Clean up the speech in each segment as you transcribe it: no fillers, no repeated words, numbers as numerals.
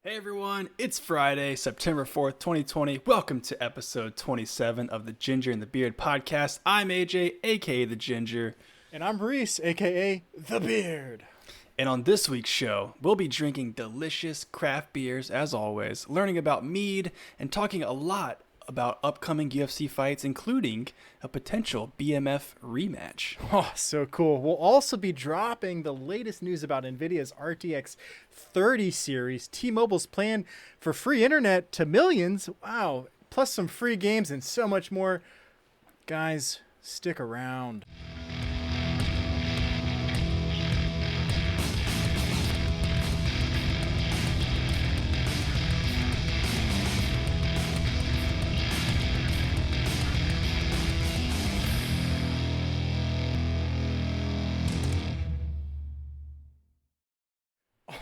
Hey everyone, it's Friday, September 4th, 2020. Welcome to episode 27 of the Ginger and the Beard podcast. I'm AJ, aka The Ginger. And I'm Reese, aka The Beard. And on this week's show, we'll be drinking delicious craft beers as always, learning about mead, and talking a lot about upcoming UFC fights, including a potential BMF rematch. Oh, so cool. We'll also be dropping the latest news about NVIDIA's RTX 30 series, T-Mobile's plan for free internet to millions. Wow. Plus some free games and so much more. Guys, stick around.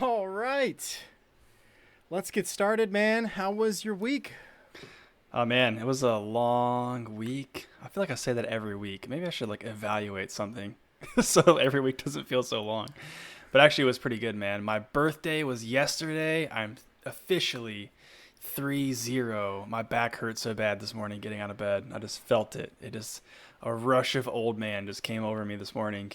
All right. Let's get started, man. How was your week? Oh man, it was a long week. I feel like I say that every week. Maybe I should evaluate something so every week doesn't feel so long. But actually it was pretty good, man. My birthday was yesterday. I'm officially 3-0. My back hurt so bad this morning getting out of bed. I just felt it. A rush of old man just came over me this morning.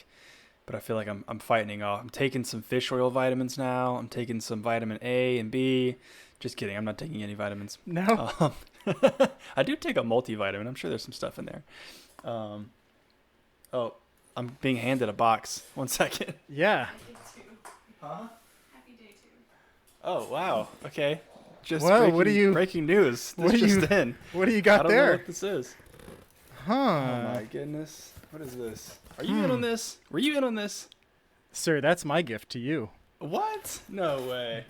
But I feel like I'm fighting off. I'm taking some fish oil vitamins now. I'm taking some vitamin A and B. Just kidding. I'm not taking any vitamins. No. I do take a multivitamin. I'm sure there's some stuff in there. Oh, I'm being handed a box. 1 second. Yeah. Huh? Happy day 2. Oh, wow. Okay. Just Whoa, breaking news. What do you got I don't there? know what this is. Huh. Oh my goodness. What is this? Are you in on this? Were you in on this? Sir, that's my gift to you. What? No way.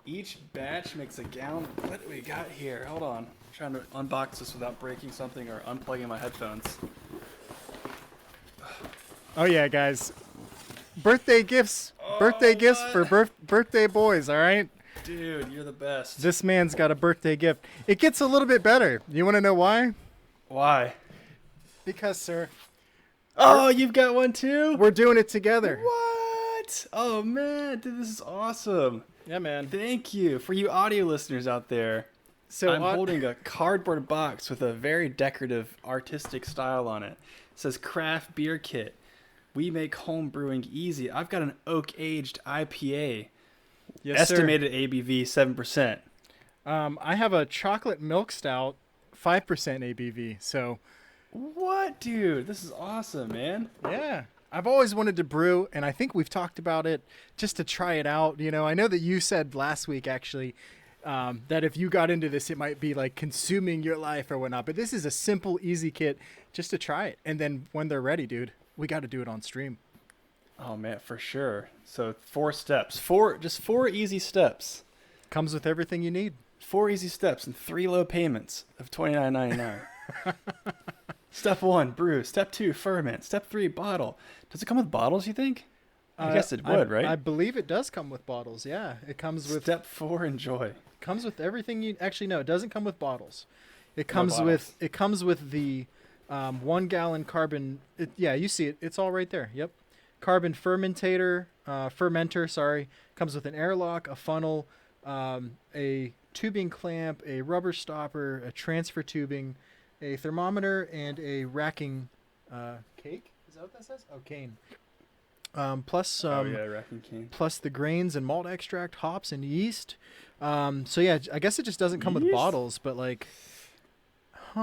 Each batch makes a gallon. What do we got here? Hold on. I'm trying to unbox this without breaking something or unplugging my headphones. Oh yeah, guys. Birthday gifts. Birthday gifts for birthday boys, all right? Dude, you're the best. This man's got a birthday gift. It gets a little bit better. You want to know why? Why? Because, sir, Oh, you've got one too? we're doing it together. What? Oh man, dude, this is awesome. Yeah, man. Thank you. For you audio listeners out there, So I'm holding a cardboard box with a very decorative, artistic style on it. It says craft beer kit. We make home brewing easy. I've got an oak-aged IPA. yes, Estimated ABV 7%. Sir. I have a chocolate milk stout, 5% ABV. So, What, dude? This is awesome, man. yeah. I've always wanted to brew, and I think we've talked about it just to try it out. You know, I know that you said last week, actually, that if you got into this, it might be like consuming your life or whatnot. But this is a simple, easy kit just to try it. And then when they're ready, dude, we got to do it on stream. Oh man, for sure. So 4 steps. Just 4 easy steps. Comes with everything you need. 4 easy steps and 3 low payments of $29.99. Step 1, brew. Step 2, ferment. Step 3, bottle. Does it come with bottles, you think? I guess it would, right? I believe it does come with bottles. Yeah, it comes with Step 4, enjoy. comes with everything you actually no, it doesn't come with bottles. It No comes bottles. with the 1 gallon carbon. Yeah, you see it. It's all right there. Yep. Carbon fermenter. Sorry, comes with an airlock, a funnel, a tubing clamp, a rubber stopper, a transfer tubing, a thermometer, and a racking cake. Is that what that says? Oh, cane. Plus racking cane. plus the grains and malt extract, hops, and yeast. So yeah, I guess it just doesn't come with Yeast? bottles, but like, You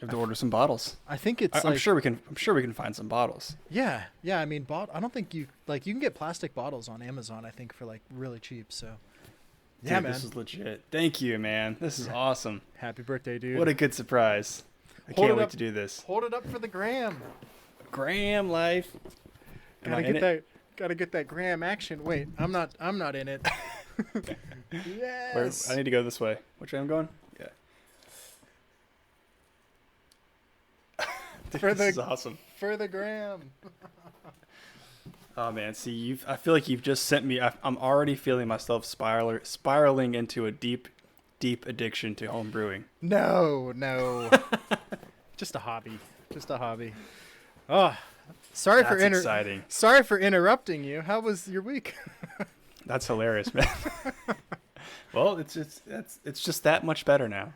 have to order some bottles. I think it's I'm like, sure we can find some bottles. yeah. I mean, I don't think you can get plastic bottles on Amazon. I think for like really cheap. So, yeah, Dude, man. This is legit. Thank you, man. This is awesome. Happy birthday, dude. What a good surprise. I Hold can't it wait up. to do this. Hold it up for the gram. Graham life. Am I in it? Gotta get that gram action. Wait, I'm not in it. Yes. I need to go this way. Which way I'm going? Yeah. Dude, For this the- is awesome. For the gram. Oh man, see, I feel like you've just sent me. I'm already feeling myself spiraling into a deep addiction to home brewing. No. Just a hobby. Oh, sorry for That's exciting. sorry for interrupting you. How was your week? That's hilarious, man. Well, it's just that much better now.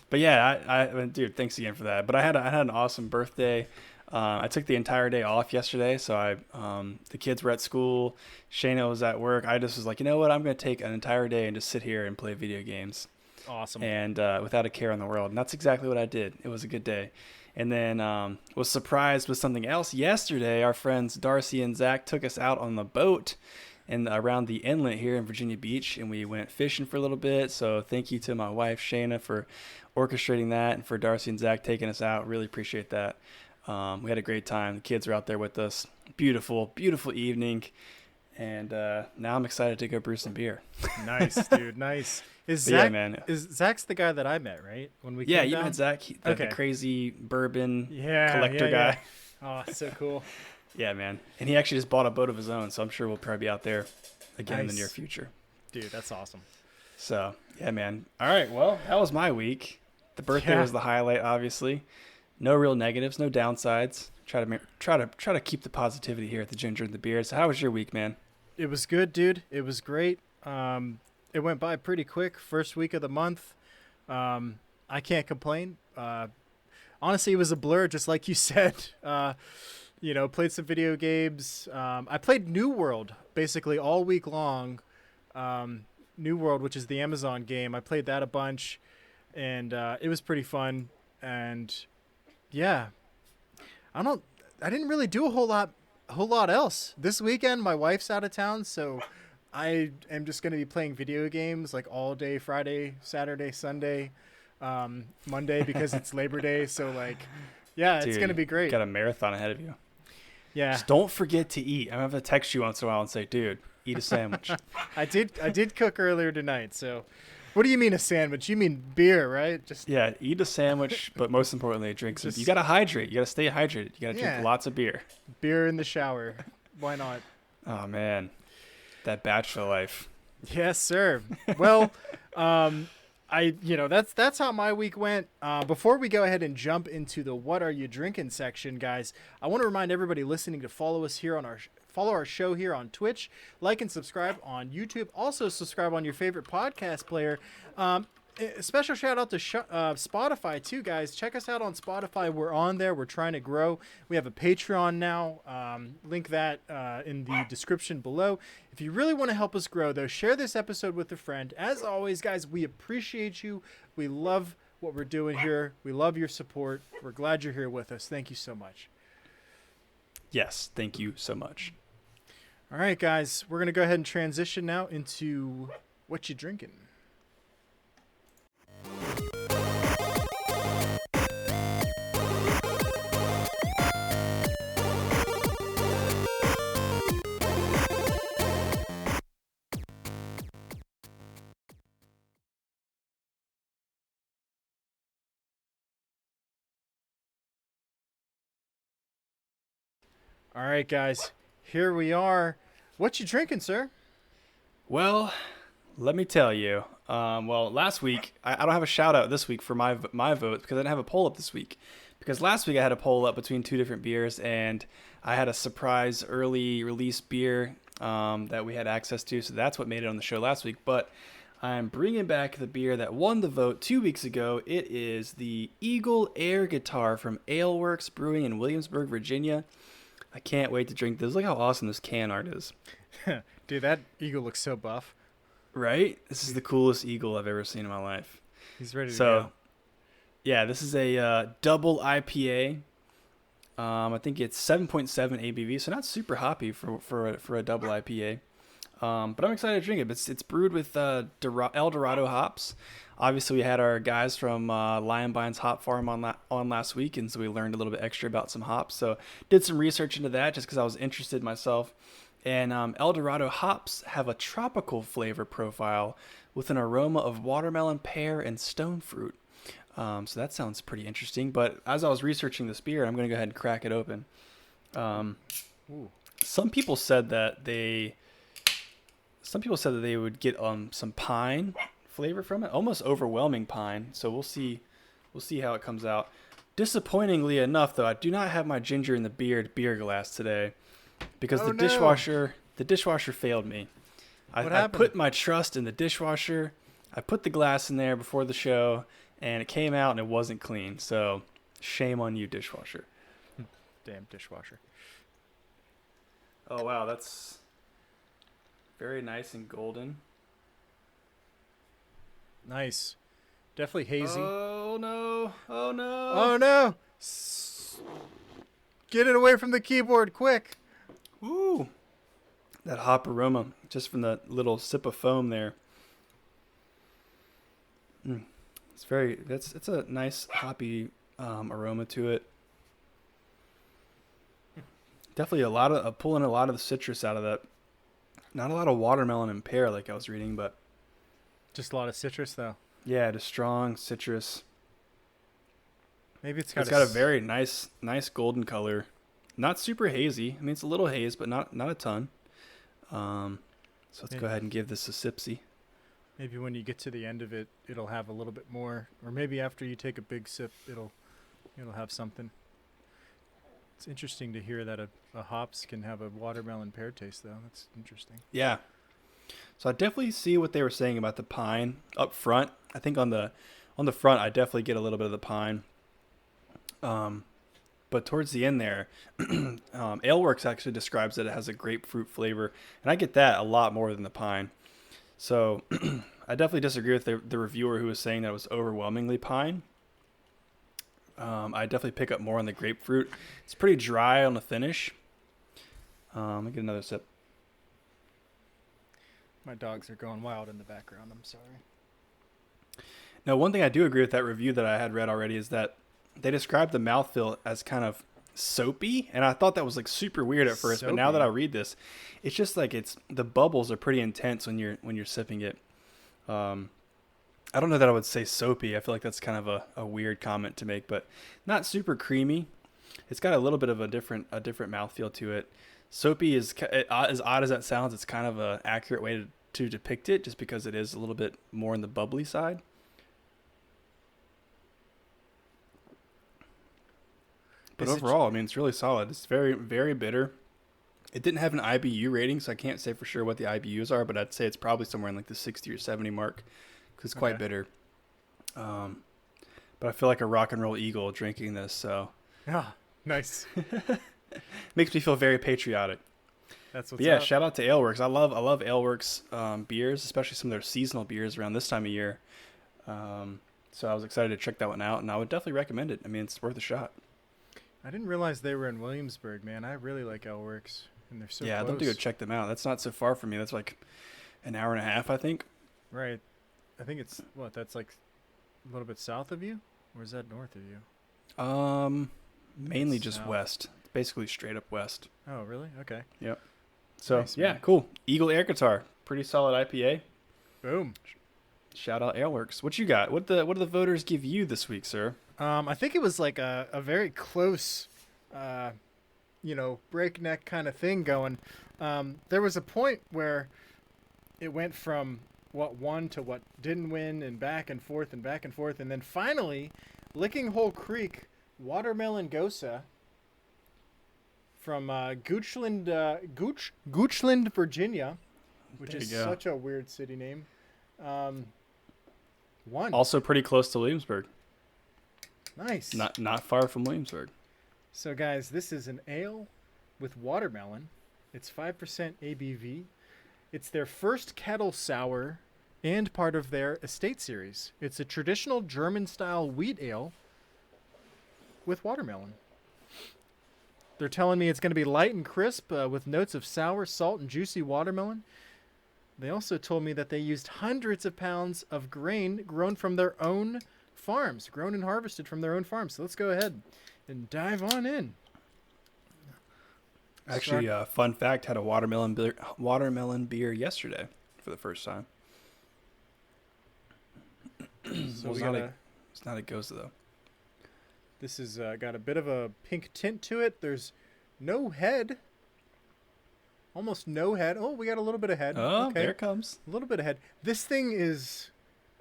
But yeah, dude, thanks again for that. But I had an awesome birthday. I took the entire day off yesterday, so the kids were at school. Shayna was at work. I just was like, you know what? I'm going to take an entire day and just sit here and play video games. Awesome. And without a care in the world. And that's exactly what I did. It was a good day. And then was surprised with something else. Yesterday, our friends Darcy and Zach took us out on the boat and around the inlet here in Virginia Beach, and we went fishing for a little bit. So thank you to my wife, Shayna, for orchestrating that, and for Darcy and Zach taking us out. Really appreciate that. We had a great time. The kids were out there with us. Beautiful, beautiful evening. And now I'm excited to go brew some beer. Nice, dude. Nice. Is Zach's the guy that I met, right? When we came down? Met Zach, the crazy bourbon collector guy. Oh, so cool. Yeah, man. And he actually just bought a boat of his own, so I'm sure we'll probably be out there again in the near future. Dude, that's awesome. So, yeah, man. All right, well, that was my week. The birthday was the highlight, obviously. No real negatives, no downsides. Try to keep the positivity here at the Ginger and the Beer. So how was your week, man? It was good, dude. It was great. It went by pretty quick. First week of the month. I can't complain. Honestly, it was a blur, just like you said. Played some video games. I played New World basically all week long. New World, which is the Amazon game. I played that a bunch, and it was pretty fun. And yeah, I didn't really do a whole lot else this weekend. My wife's out of town, so I am just going to be playing video games like all day, Friday, Saturday, Sunday, Monday, because it's Labor Day. So yeah, dude, it's going to be great. Got a marathon ahead of you. Yeah. Just don't forget to eat. I'm going to have to text you once in a while and say, dude, eat a sandwich. I did cook earlier tonight. So what do you mean a sandwich? You mean beer, right? Yeah, eat a sandwich, but most importantly, drink some. You got to hydrate. You got to stay hydrated. You got to drink lots of beer. Beer in the shower. Why not? Oh, man. That bachelor life. Yes, sir. Well, that's how my week went. Before we go ahead and jump into the What Are You Drinking section, guys, I want to remind everybody listening to follow us here on follow our show here on Twitch, like and subscribe on YouTube. Also subscribe on your favorite podcast player. A special shout out to Spotify too, guys. Check us out on Spotify. We're on there. We're trying to grow. We have a Patreon now. Link that in the description below. If you really want to help us grow, though, share this episode with a friend. As always, guys, we appreciate you. We love what we're doing here. We love your support. We're glad you're here with us. Thank you so much. Yes, thank you so much. All right, guys, we're going to go ahead and transition now into What You Drinking. All right, guys, here we are. What you drinking, sir? Well, let me tell you. Last week, I don't have a shout out this week for my vote because I didn't have a poll up this week. Because last week I had a poll up between two different beers, and I had a surprise early release beer that we had access to, so that's what made it on the show last week. But I'm bringing back the beer that won the vote 2 weeks ago. It is the Eagle Air Guitar from Alewerks Brewing in Williamsburg, Virginia. I can't wait to drink this. Look how awesome this can art is. Dude, that eagle looks so buff. Right? This is the coolest eagle I've ever seen in my life. He's ready to go. Yeah, this is a double IPA. I think it's 7.7 ABV, so not super hoppy for a double IPA. But I'm excited to drink it. It's brewed with El Dorado hops. Obviously, we had our guys from Lion Bines Hop Farm on last week, and so we learned a little bit extra about some hops. So did some research into that just because I was interested myself. And El Dorado hops have a tropical flavor profile with an aroma of watermelon, pear, and stone fruit. So that sounds pretty interesting. But as I was researching this beer, I'm going to go ahead and crack it open. Some people said that they would get some pine flavor from it, almost overwhelming pine. So we'll see how it comes out. Disappointingly enough, though, I do not have my ginger in the beer glass today because the dishwasher failed me. What I happened? put my trust in the dishwasher. I put the glass in there before the show, and it came out and it wasn't clean. So shame on you, dishwasher. Damn dishwasher. Oh, wow. That's very nice and golden. Nice. Definitely hazy. Oh, no. Oh, no. Oh no! Get it away from the keyboard, quick! Woo. That hop aroma just from the little sip of foam there. It's a nice hoppy aroma to it. Definitely pulling a lot of the citrus out of that. Not a lot of watermelon and pear like I was reading, but Just a lot of citrus, though. yeah, just strong citrus. Maybe It's got a very nice golden color. Not super hazy. I mean, it's a little haze, but not a ton. So let's go ahead and give this a sipsy. Maybe when you get to the end of it, it'll have a little bit more, or maybe after you take a big sip, it'll have something. It's interesting to hear that a hops can have a watermelon pear taste, though. That's interesting. Yeah. So I definitely see what they were saying about the pine up front. I think on the front, I definitely get a little bit of the pine. But towards the end there, Alewerks actually describes that it has a grapefruit flavor, and I get that a lot more than the pine. So I definitely disagree with the reviewer who was saying that it was overwhelmingly pine. I definitely pick up more on the grapefruit. It's pretty dry on the finish. Let me get another sip. My dogs are going wild in the background. I'm sorry. Now, one thing I do agree with that review that I had read already is that they described the mouthfeel as kind of soapy, and I thought that was like super weird at first. But now that I read this, it's just like the bubbles are pretty intense when you're sipping it. I don't know that I would say soapy. I feel like that's kind of a weird comment to make, but not super creamy. It's got a little bit of a different mouthfeel to it. Soapy is as odd as that sounds. It's kind of an accurate way to depict it, just because it is a little bit more on the bubbly side. But overall, I mean, it's really solid. It's very, very bitter. It didn't have an IBU rating, so I can't say for sure what the IBUs are, but I'd say it's probably somewhere in like the 60 or 70 mark because it's quite bitter. But I feel like a rock and roll eagle drinking this, so. Ah, nice. Makes me feel very patriotic. That's what's But yeah, up. shout out to Alewerks. I love Alewerks beers, especially some of their seasonal beers around this time of year. So I was excited to check that one out, and I would definitely recommend it. I mean, it's worth a shot. I didn't realize they were in Williamsburg, man. I really like Alewerks, and they're so Yeah, close. I'd love to go check them out. That's not so far from me. That's like an hour and a half, I think. Right. I think it's, that's like a little bit south of you? Or is that north of you? Mainly It's just south. west. Basically straight up west. Oh, really? Okay. Yep. So, Nice, yeah, man. cool. Eagle Air Guitar. Pretty solid IPA. Boom. Shout out Alewerks. What you got? What do the voters give you this week, sir? I think it was like a very close, breakneck kind of thing going. There was a point where it went from what won to what didn't win, and back and forth and back and forth. And then finally, Lickinghole Creek Watermelon Gose from Goochland, Virginia, which There is you go. such a weird city name. Won. Also pretty close to Williamsburg. Nice. Not far from Williamsburg. So, guys, this is an ale with watermelon. It's 5% ABV. It's their first kettle sour and part of their estate series. It's a traditional German-style wheat ale with watermelon. They're telling me it's going to be light and crisp with notes of sour, salt, and juicy watermelon. They also told me that they used hundreds of pounds of grain grown from their own farms, grown and harvested from their own farms. So let's go ahead and dive on in. Actually, fun fact, had a watermelon beer yesterday for the first time. So It's not a gose, though. this has got a bit of a pink tint to it. There's no head. Almost no head. Oh, we got a little bit of head. Oh, okay. there it comes. A little bit of head. This thing is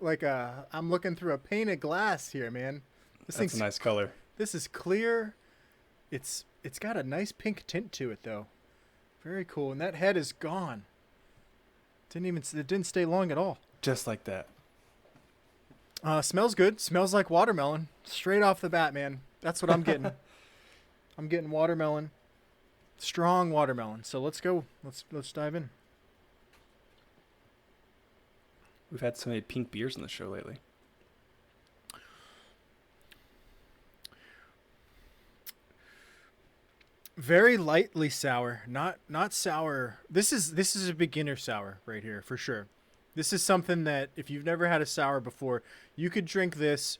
like I'm looking through a pane of glass here, man. That's a nice color. This is clear. It's got a nice pink tint to it, though. Very cool. And that head is gone. It didn't stay long at all. Just like that. Smells good. Smells like watermelon. Straight off the bat, man. That's what I'm getting. I'm getting watermelon. Strong watermelon. So let's go. Let's dive in. We've had so many pink beers on the show lately. Very lightly sour, not sour. This is a beginner sour right here for sure. This is something that if you've never had a sour before, you could drink this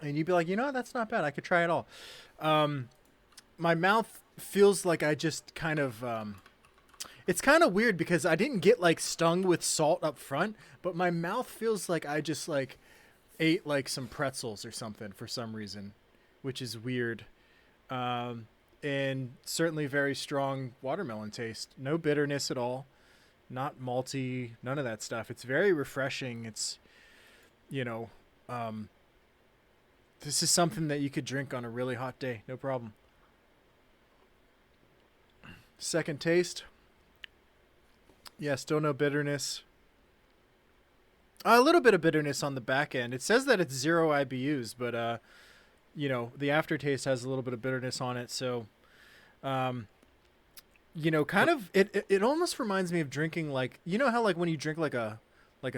and you'd be like, that's not bad. I could try it all. My mouth feels like I just kind of it's kind of weird because I didn't get like stung with salt up front, but my mouth feels like I just like ate like some pretzels or something for some reason, which is weird. And certainly very strong watermelon taste. No bitterness at all. Not malty, none of that stuff. It's very refreshing. It's, this is something that you could drink on a really hot day. No problem. Second taste. Yeah, still no bitterness. A little bit of bitterness on the back end. It says that it's 0 IBUs, but, the aftertaste has a little bit of bitterness on it. So, kind of, it almost reminds me of drinking like, how like when you drink like a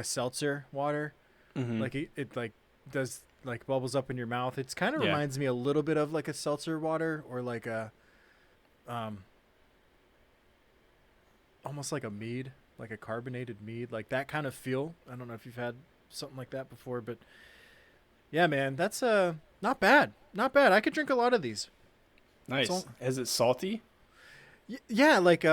seltzer water, like it like does like bubbles up in your mouth. It's kind of reminds me a little bit of like a seltzer water or like a, almost like a mead, like a carbonated mead, like that kind of feel. I don't know if you've had something like that before, but yeah, man, that's not bad. Not bad. I could drink a lot of these. Nice. Is it salty? Yeah, like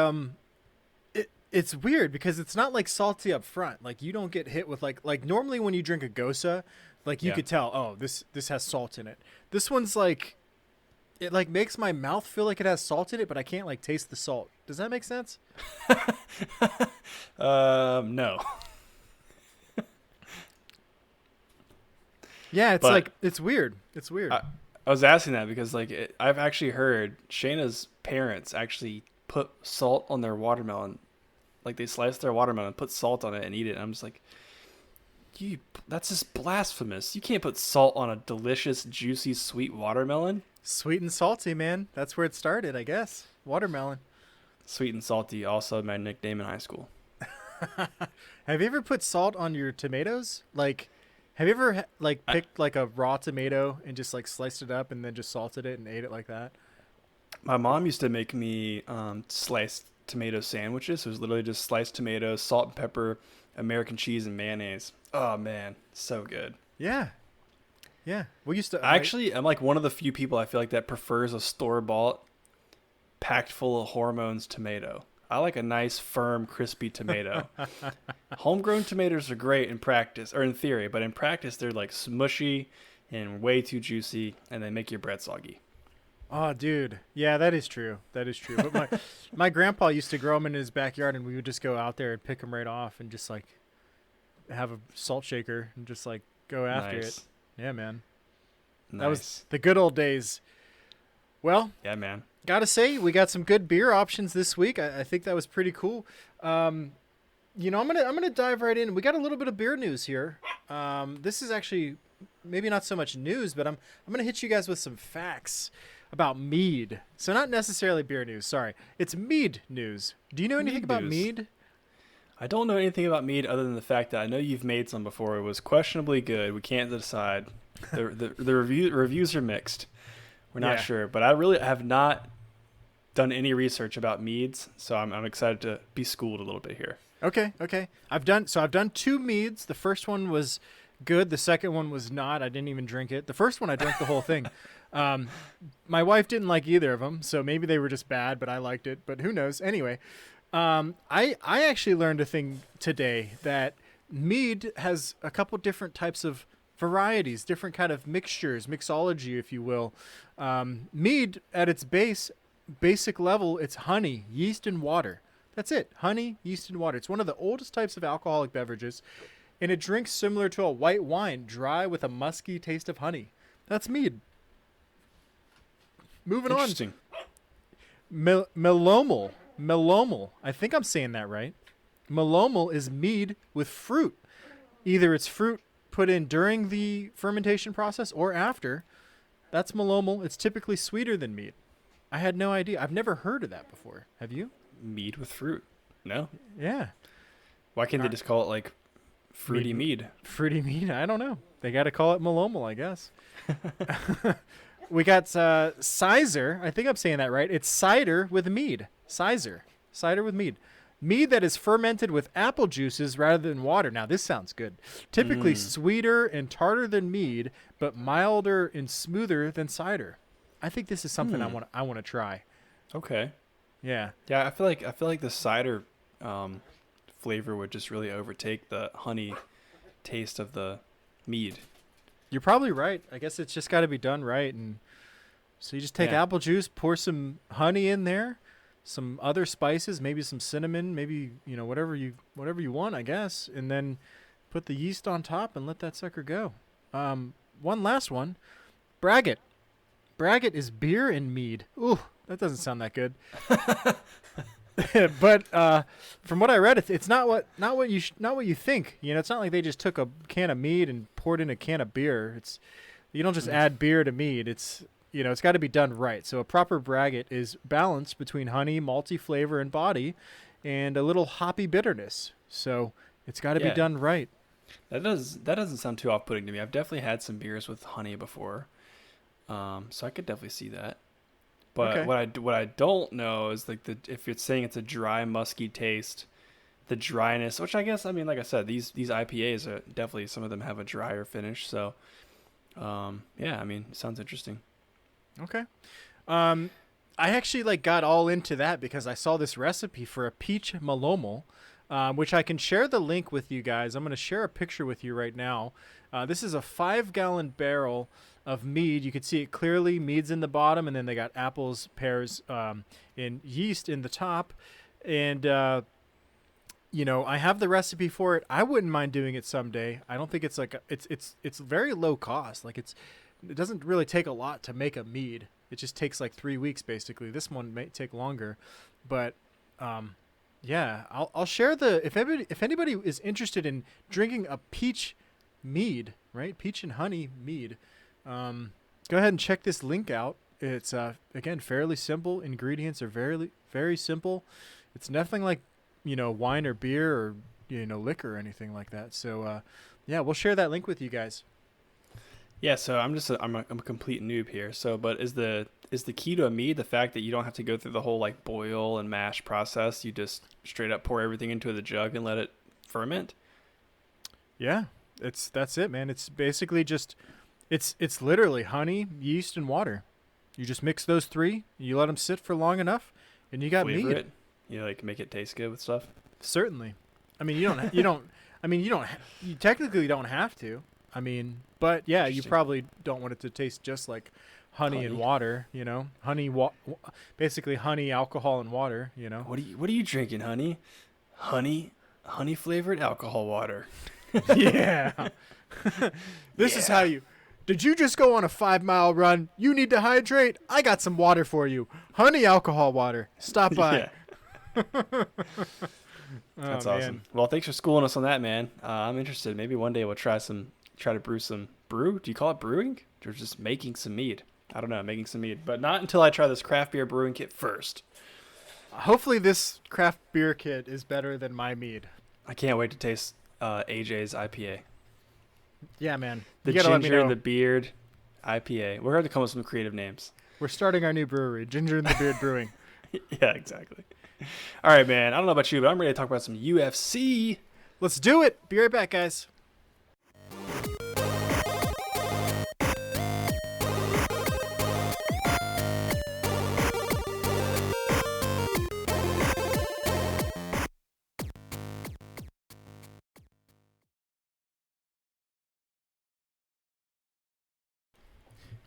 it's weird because it's not like salty up front. Like you don't get hit with like normally when you drink a gose, like you could tell, oh, this has salt in it. This one's like it like makes my mouth feel like it has salt in it, but I can't like taste the salt. Does that make sense? No. Yeah, it's like it's weird. It's weird. I was asking that because like I've actually heard Shayna's parents actually put salt on their watermelon. Like they slice their watermelon, put salt on it, and eat it. And I'm just like, that's just blasphemous. You can't put salt on a delicious, juicy, sweet watermelon. Sweet and salty, man. That's where it started, I guess. Watermelon. Sweet and salty, also my nickname in high school. Have you ever put salt on your tomatoes? Like, have you ever picked like a raw tomato and just like sliced it up and then just salted it and ate it like that? My mom used to make me sliced tomato sandwiches. It was literally just sliced tomatoes, salt and pepper, American cheese, and mayonnaise. Oh man, so good. Yeah. We used to. I'm like one of the few people I feel like that prefers a store-bought, packed full of hormones tomato. I like a nice, firm, crispy tomato. Homegrown tomatoes are great in practice, or in theory, but in practice they're like smushy and way too juicy, and they make your bread soggy. Oh, dude. Yeah, that is true. But my grandpa used to grow them in his backyard, and we would just go out there and pick them right off and just like have a salt shaker and just like go after it. Yeah, man. Nice. That was the good old days. Well, yeah, man. Gotta say, we got some good beer options this week. I think that was pretty cool. I'm gonna dive right in. We got a little bit of beer news here. This is actually maybe not so much news, but I'm gonna hit you guys with some facts about mead. So not necessarily beer news. Sorry, it's mead news. Do you know anything about mead? I don't know anything about mead other than the fact that I know you've made some before. It was questionably good. We can't decide. The reviews are mixed. We're not sure, but I really have not done any research about meads, so I'm excited to be schooled a little bit here. Okay. I've done 2 meads. The first one was good. The second one was not. I didn't even drink it. The first one I drank the whole thing. My wife didn't like either of them, so maybe they were just bad, but I liked it. But who knows? Anyway, I actually learned a thing today that mead has a couple different types of varieties, different kind of mixtures, mixology, if you will. Mead at its basic level, it's honey, yeast, and water. That's it. Honey, yeast, and water. It's one of the oldest types of alcoholic beverages, and it drinks similar to a white wine, dry with a musky taste of honey. That's mead. Moving on. Interesting. Melomel. I think I'm saying that right. Malomel is mead with fruit. Either it's fruit put in during the fermentation process or after. That's Malomel. It's typically sweeter than mead. I had no idea. I've never heard of that before. Have you? Mead with fruit. No. Yeah. Why can't they just call it like fruity mead? Fruity mead? I don't know. They got to call it Malomel, I guess. We got Sizer. I think I'm saying that right. It's cider with mead. Sizer. Cider with mead. Mead that is fermented with apple juices rather than water. Now, this sounds good. Typically sweeter and tartar than mead, but milder and smoother than cider. I think this is something I want to try. Okay. Yeah. Yeah, I feel like the cider flavor would just really overtake the honey taste of the mead. You're probably right. I guess it's just got to be done right. And so you just take apple juice, pour some honey in there, some other spices, maybe some cinnamon, maybe, whatever you want, I guess, and then put the yeast on top and let that sucker go. One last one. Braggot. Braggot is beer and mead. Ooh, that doesn't sound that good. But from what I read, it's not what you think. It's not like they just took a can of mead and poured in a can of beer. You don't just add beer to mead. It's got to be done right. So a proper braggot is balanced between honey, malty flavor and body, and a little hoppy bitterness. So it's got to be done right. That doesn't sound too off-putting to me. I've definitely had some beers with honey before, so I could definitely see that. But what I don't know is like if you're saying it's a dry, musky taste, the dryness, which I guess, I mean, like I said, these IPAs are definitely, some of them have a drier finish. So, I mean, it sounds interesting. Okay. I actually got all into that because I saw this recipe for a peach Malomel, which I can share the link with you guys. I'm going to share a picture with you right now. This is a 5-gallon barrel of mead. You can see it clearly. Mead's in the bottom, and then they got apples, pears, and yeast in the top. And I have the recipe for it. I wouldn't mind doing it someday. I don't think it's it's very low cost. It doesn't really take a lot to make a mead. It just takes 3 weeks basically. This one may take longer, but I'll share if anybody is interested in drinking a peach mead, right? Peach and honey mead. Go ahead and check this link out. It's again fairly simple. Ingredients are very very simple. It's nothing like wine or beer or liquor or anything like that. So we'll share that link with you guys. Yeah, so I'm a complete noob here. So, but is the key to a mead the fact that you don't have to go through the whole boil and mash process? You just straight up pour everything into the jug and let it ferment? Yeah, that's it, man. It's basically just it's literally honey, yeast, and water. You just mix those three, you let them sit for long enough, and you got Flavor mead. it. You make it taste good with stuff. Certainly. I mean, you technically don't have to. I mean, but yeah, you probably don't want it to taste just like honey and water, basically honey, alcohol, and water, What are you drinking, honey? Honey flavored alcohol water. Yeah. This is how did you just go on a 5-mile run? You need to hydrate. I got some water for you. Honey alcohol water. Stop by. Yeah. That's awesome. Man. Well, thanks for schooling us on that, man. I'm interested. Maybe one day we'll try to brew some brew. Do you call it brewing? Or just making some mead? I don't know, making some mead. But not until I try this craft beer brewing kit first. Hopefully this craft beer kit is better than my mead. I can't wait to taste AJ's IPA. Yeah, man. The Ginger and the Beard IPA. We're going to come up with some creative names. We're starting our new brewery, Ginger and the Beard Brewing. Yeah, exactly. All right, man. I don't know about you, but I'm ready to talk about some UFC. Let's do it. Be right back, guys.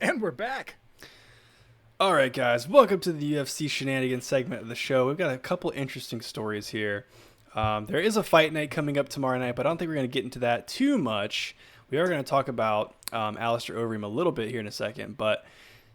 And we're back. All right, guys. Welcome to the UFC Shenanigans segment of the show. We've got a couple interesting stories here. There is a fight night coming up tomorrow night, but I don't think we're going to get into that too much. We are going to talk about Alistair Overeem a little bit here in a second. But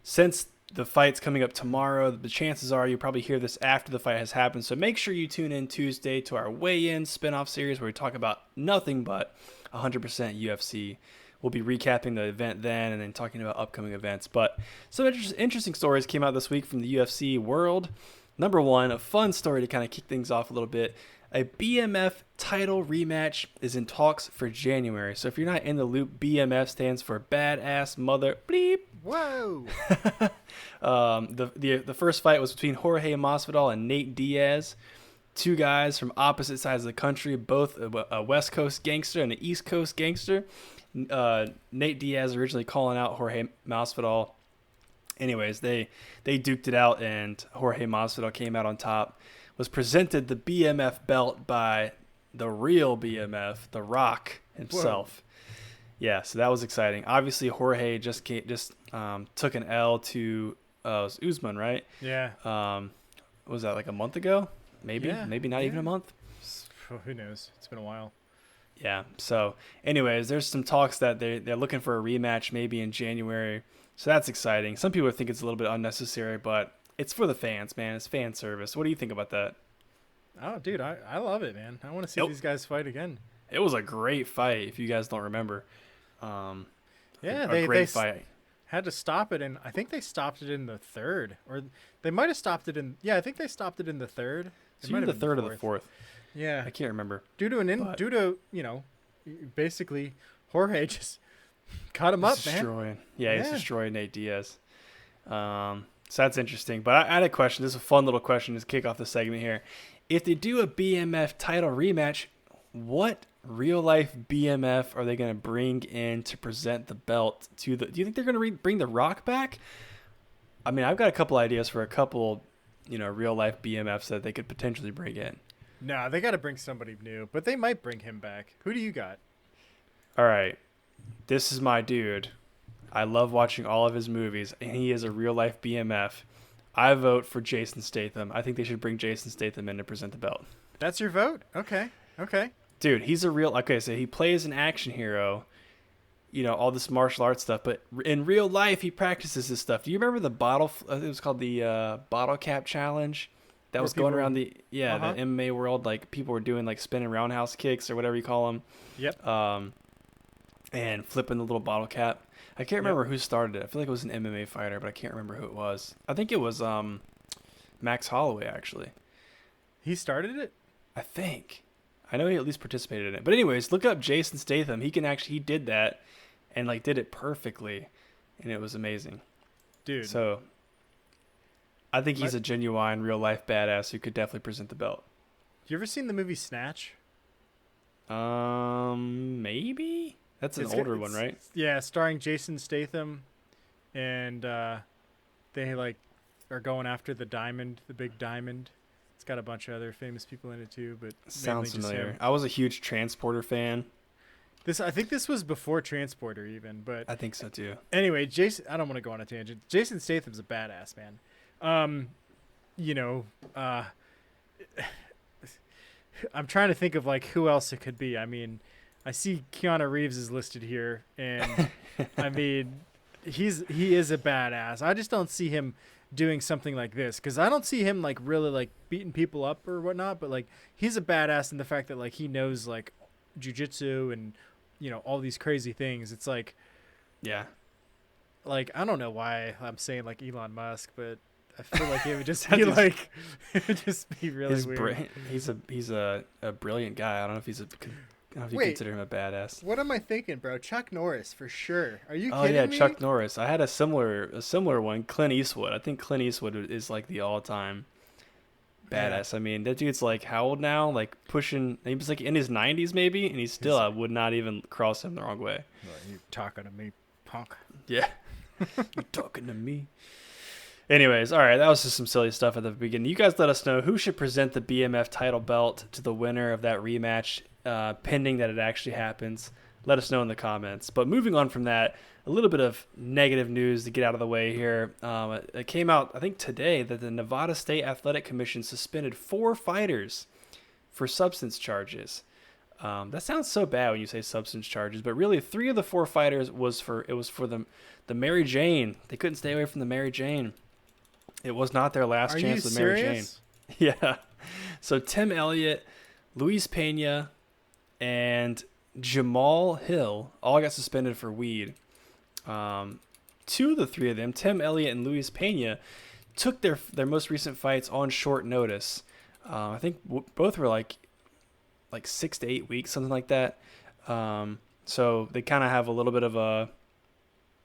since the fight's coming up tomorrow. The chances are you'll probably hear this after the fight has happened. So make sure you tune in Tuesday to our weigh-in spinoff series where we talk about nothing but 100% UFC. We'll be recapping the event then and then talking about upcoming events. But some interesting stories came out this week from the UFC world. Number one, a fun story to kind of kick things off a little bit. A BMF title rematch is in talks for January. So if you're not in the loop, BMF stands for Badass Mother Bleep. Whoa. The first fight was between Jorge Masvidal and Nate Diaz. Two guys from opposite sides of the country, both a West Coast gangster and an East Coast gangster. Nate Diaz originally calling out Jorge Masvidal. Anyways, they duked it out, and Jorge Masvidal came out on top. Was presented the BMF belt by the real BMF, The Rock himself. Whoa. Yeah, so that was exciting. Obviously, Jorge just took an L to Usman, right? Yeah. Was that like a month ago? Maybe not even a month. Who knows? It's been a while. Yeah. So, anyways, there's some talks that they're looking for a rematch maybe in January. So that's exciting. Some people think it's a little bit unnecessary, but it's for the fans, man. It's fan service. What do you think about that? Oh, dude, I love it, man. I want to see these guys fight again. It was a great fight, if you guys don't remember. They fight. Had to stop it, and I think they stopped it in the third. Or they might have stopped it in... Yeah, I think they stopped it in the third. It's either the third or the fourth. Yeah. I can't remember. Due to, basically, Jorge just cut him up, man. Yeah, he's destroying Nate Diaz. So that's interesting. But I had a question. This is a fun little question to kick off the segment here. If they do a BMF title rematch, what real-life BMF are they going to bring in to present the belt to the... Do you think they're going to bring The Rock back? I mean, I've got a couple ideas for a couple, real-life BMFs that they could potentially bring in. No, they got to bring somebody new, but they might bring him back. Who do you got? All right. This is my dude. I love watching all of his movies, and he is a real-life BMF. I vote for Jason Statham. I think they should bring Jason Statham in to present the belt. That's your vote? Okay. Dude, he's a real... Okay, so he plays an action hero, all this martial arts stuff, but in real life, he practices this stuff. Do you remember the bottle... it was called the bottle cap challenge? That was going around the MMA world. Like, people were doing, like, spinning roundhouse kicks or whatever you call them. Yep. And flipping the little bottle cap. I can't remember who started it. I feel like it was an MMA fighter, but I can't remember who it was. I think it was Max Holloway, actually. He started it? I think. I know he at least participated in it. But anyways, look up Jason Statham. He did that and, like, did it perfectly. And it was amazing. Dude. So, I think he's a genuine, real-life badass who could definitely present the belt. You ever seen the movie Snatch? Maybe? That's an older one, right? Yeah, starring Jason Statham, and they are going after the big diamond. It's got a bunch of other famous people in it too, but sounds familiar. I was a huge Transporter fan. I think this was before Transporter even, but I think so too. Anyway, Jason, I don't want to go on a tangent. Jason Statham's a badass, man. I'm trying to think of who else it could be. I mean, I see Keanu Reeves is listed here, and I mean, he is a badass. I just don't see him doing something like this because I don't see him really beating people up or whatnot. But he's a badass in the fact that he knows jiu-jitsu and all these crazy things. It's yeah, I don't know why I'm saying Elon Musk, but I feel like it would just be it would just be really weird. He's a brilliant guy. I don't know if you consider him a badass. What am I thinking, bro? Chuck Norris for sure. Are you kidding me? Oh yeah, Chuck Norris. I had a similar one. Clint Eastwood. I think Clint Eastwood is the all-time badass. Yeah. I mean, that dude's how old now? Pushing. He was in his 90s maybe, and he's still. I would not even cross him the wrong way. Well, you talking to me, punk? Yeah, you talking to me. Anyways, all right, that was just some silly stuff at the beginning. You guys let us know who should present the BMF title belt to the winner of that rematch, pending that it actually happens. Let us know in the comments. But moving on from that, a little bit of negative news to get out of the way here. It came out, I think, today that the Nevada State Athletic Commission suspended 4 fighters for substance charges. That sounds so bad when you say substance charges, but really 3 of the 4 fighters was for the Mary Jane. They couldn't stay away from the Mary Jane. It was not their last Are chance you with Mary Jane. serious? Yeah. So Tim Elliott, Luis Pena, and Jamal Hill all got suspended for weed. 2 of the 3 of them, Tim Elliott and Luis Pena, took their most recent fights on short notice. I think both were like 6 to 8 weeks, something like that. So they kind of have a little bit of a,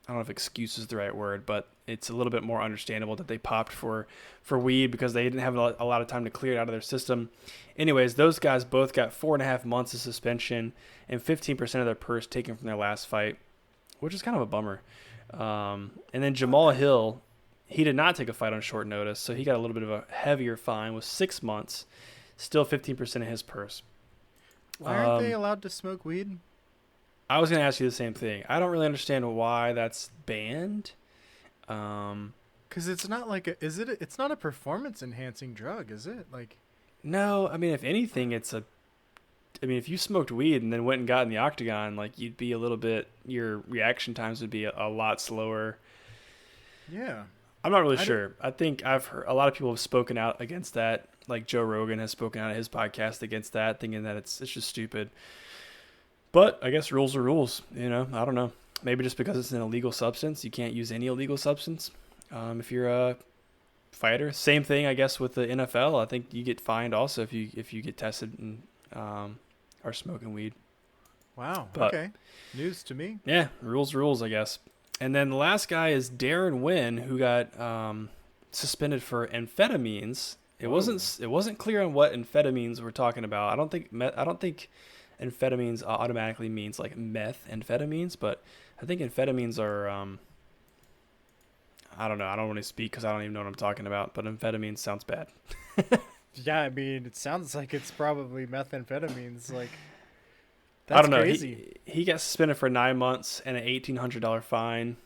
I don't know if excuse is the right word, but it's a little bit more understandable that they popped for weed because they didn't have a lot of time to clear it out of their system. Anyways, those guys both got 4.5 months of suspension and 15% of their purse taken from their last fight, which is kind of a bummer. And then Jamal Hill, he did not take a fight on short notice, so he got a little bit of a heavier fine with 6 months, still 15% of his purse. Why aren't they allowed to smoke weed? I was going to ask you the same thing. I don't really understand why that's banned. Because it's not like it's not a performance enhancing drug, is it? Like, no, I mean, if anything, if you smoked weed and then went and got in the octagon, like you'd be your reaction times would be a lot slower. Yeah. I'm not really sure. I think I've heard a lot of people have spoken out against that. Like Joe Rogan has spoken out at his podcast against that, thinking that it's just stupid. But I guess rules are rules, I don't know. Maybe just because it's an illegal substance, you can't use any illegal substance if you're a fighter. Same thing, I guess, with the NFL. I think you get fined also if you get tested and are smoking weed. Wow. But, okay. News to me. Yeah, rules, I guess. And then the last guy is Darren Wynn, who got suspended for amphetamines. It wasn't clear on what amphetamines we're talking about. I don't think amphetamines automatically means like methamphetamines, but I think amphetamines are I don't know. I don't want to speak because I don't even know what I'm talking about, but amphetamines sounds bad. Yeah, I mean, it sounds like it's probably methamphetamines. Like, that's I don't know. Crazy. He got suspended for 9 months and an $1,800 fine.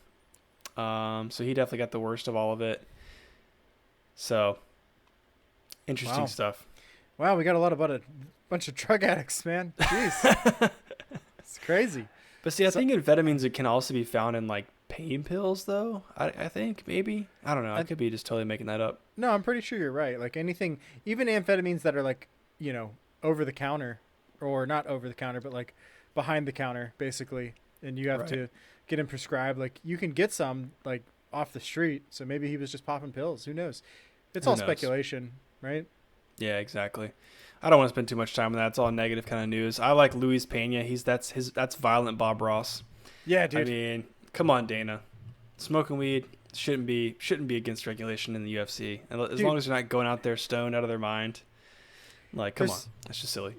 So he definitely got the worst of all of it. So interesting stuff. Wow, we got about a bunch of drug addicts, man. Jeez. It's crazy. But see, I think amphetamines can also be found in like pain pills, though. I think maybe. I don't know. I could be just totally making that up. No, I'm pretty sure you're right. Like anything, even amphetamines that are like, over the counter, or not over the counter, but like behind the counter, basically, and you have to get them prescribed. Like you can get some like off the street. So maybe he was just popping pills. Who knows? It's all speculation, right? Yeah, exactly. I don't want to spend too much time on that. It's all negative kind of news. I like Luis Pena. That's violent Bob Ross. Yeah, dude. I mean, come on, Dana. Smoking weed shouldn't be against regulation in the UFC. As long as they're not going out there stoned out of their mind. Like, come on. That's just silly.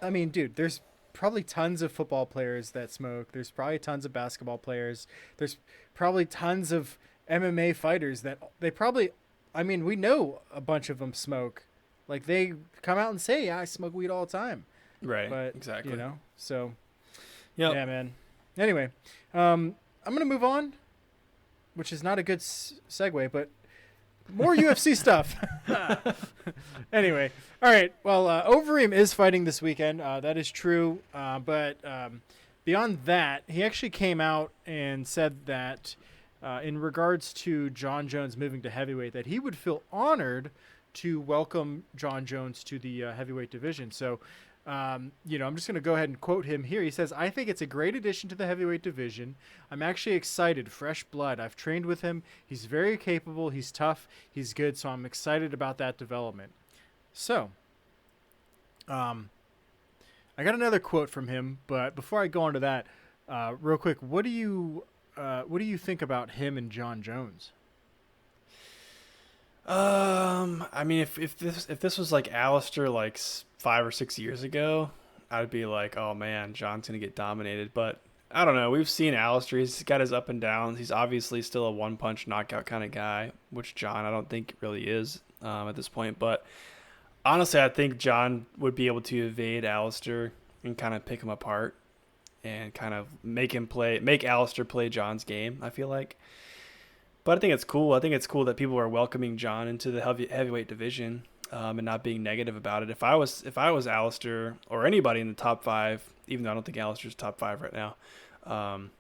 I mean, dude, there's probably tons of football players that smoke. There's probably tons of basketball players. There's probably tons of MMA fighters that we know a bunch of them smoke. Like, they come out and say, yeah, I smoke weed all the time. Right, but, exactly. So, yep. Yeah, man. Anyway, I'm going to move on, which is not a good segue, but more UFC stuff. Anyway, all right. Well, Overeem is fighting this weekend. That is true. But beyond that, he actually came out and said that in regards to John Jones moving to heavyweight, that he would feel honored to welcome John Jones to the heavyweight division. So, I'm just going to go ahead and quote him here. He says, "I think it's a great addition to the heavyweight division. I'm actually excited. Fresh blood. I've trained with him. He's very capable. He's tough. He's good. So I'm excited about that development." So, I got another quote from him, but before I go on to that, real quick, what do you think about him and John Jones? I mean, if this was like Alistair like 5 or 6 years ago, I'd be like, oh man, John's gonna get dominated. But I don't know. We've seen Alistair. He's got his up and downs. He's obviously still a one-punch knockout kind of guy, which John I don't think really is at this point. But honestly, I think John would be able to evade Alistair and kind of pick him apart and kind of make Alistair play John's game, I feel like. But I think it's cool. I think it's cool that people are welcoming John into the heavyweight division. and not being negative about it. If I was Alistair or anybody in the top five, even though I don't think Alistair's top five right now, um,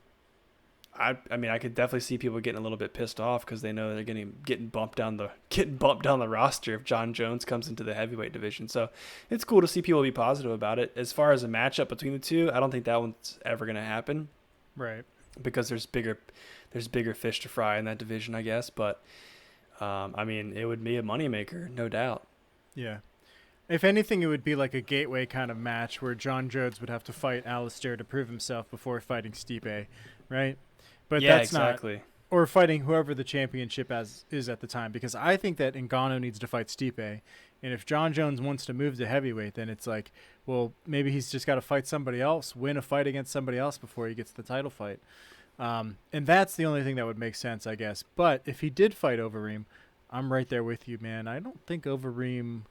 I mean I could definitely see people getting a little bit pissed off because they know they're getting bumped down the roster if John Jones comes into the heavyweight division. So it's cool to see people be positive about it. As far as a matchup between the two, I don't think that one's ever gonna happen. Right. Because there's bigger fish to fry in that division, I guess. But I mean, it would be a moneymaker, no doubt. Yeah. If anything, it would be like a gateway kind of match where John Jones would have to fight Alistair to prove himself before fighting Stipe, right? But Yeah, that's exactly. not, or fighting whoever the championship is at the time, because I think that Ngannou needs to fight Stipe, and if John Jones wants to move to heavyweight, then it's like, well, maybe he's just got to fight somebody else, win a fight against somebody else before he gets the title fight, and that's the only thing that would make sense, I guess. But if he did fight Overeem, I'm right there with you, man. I don't think Overeem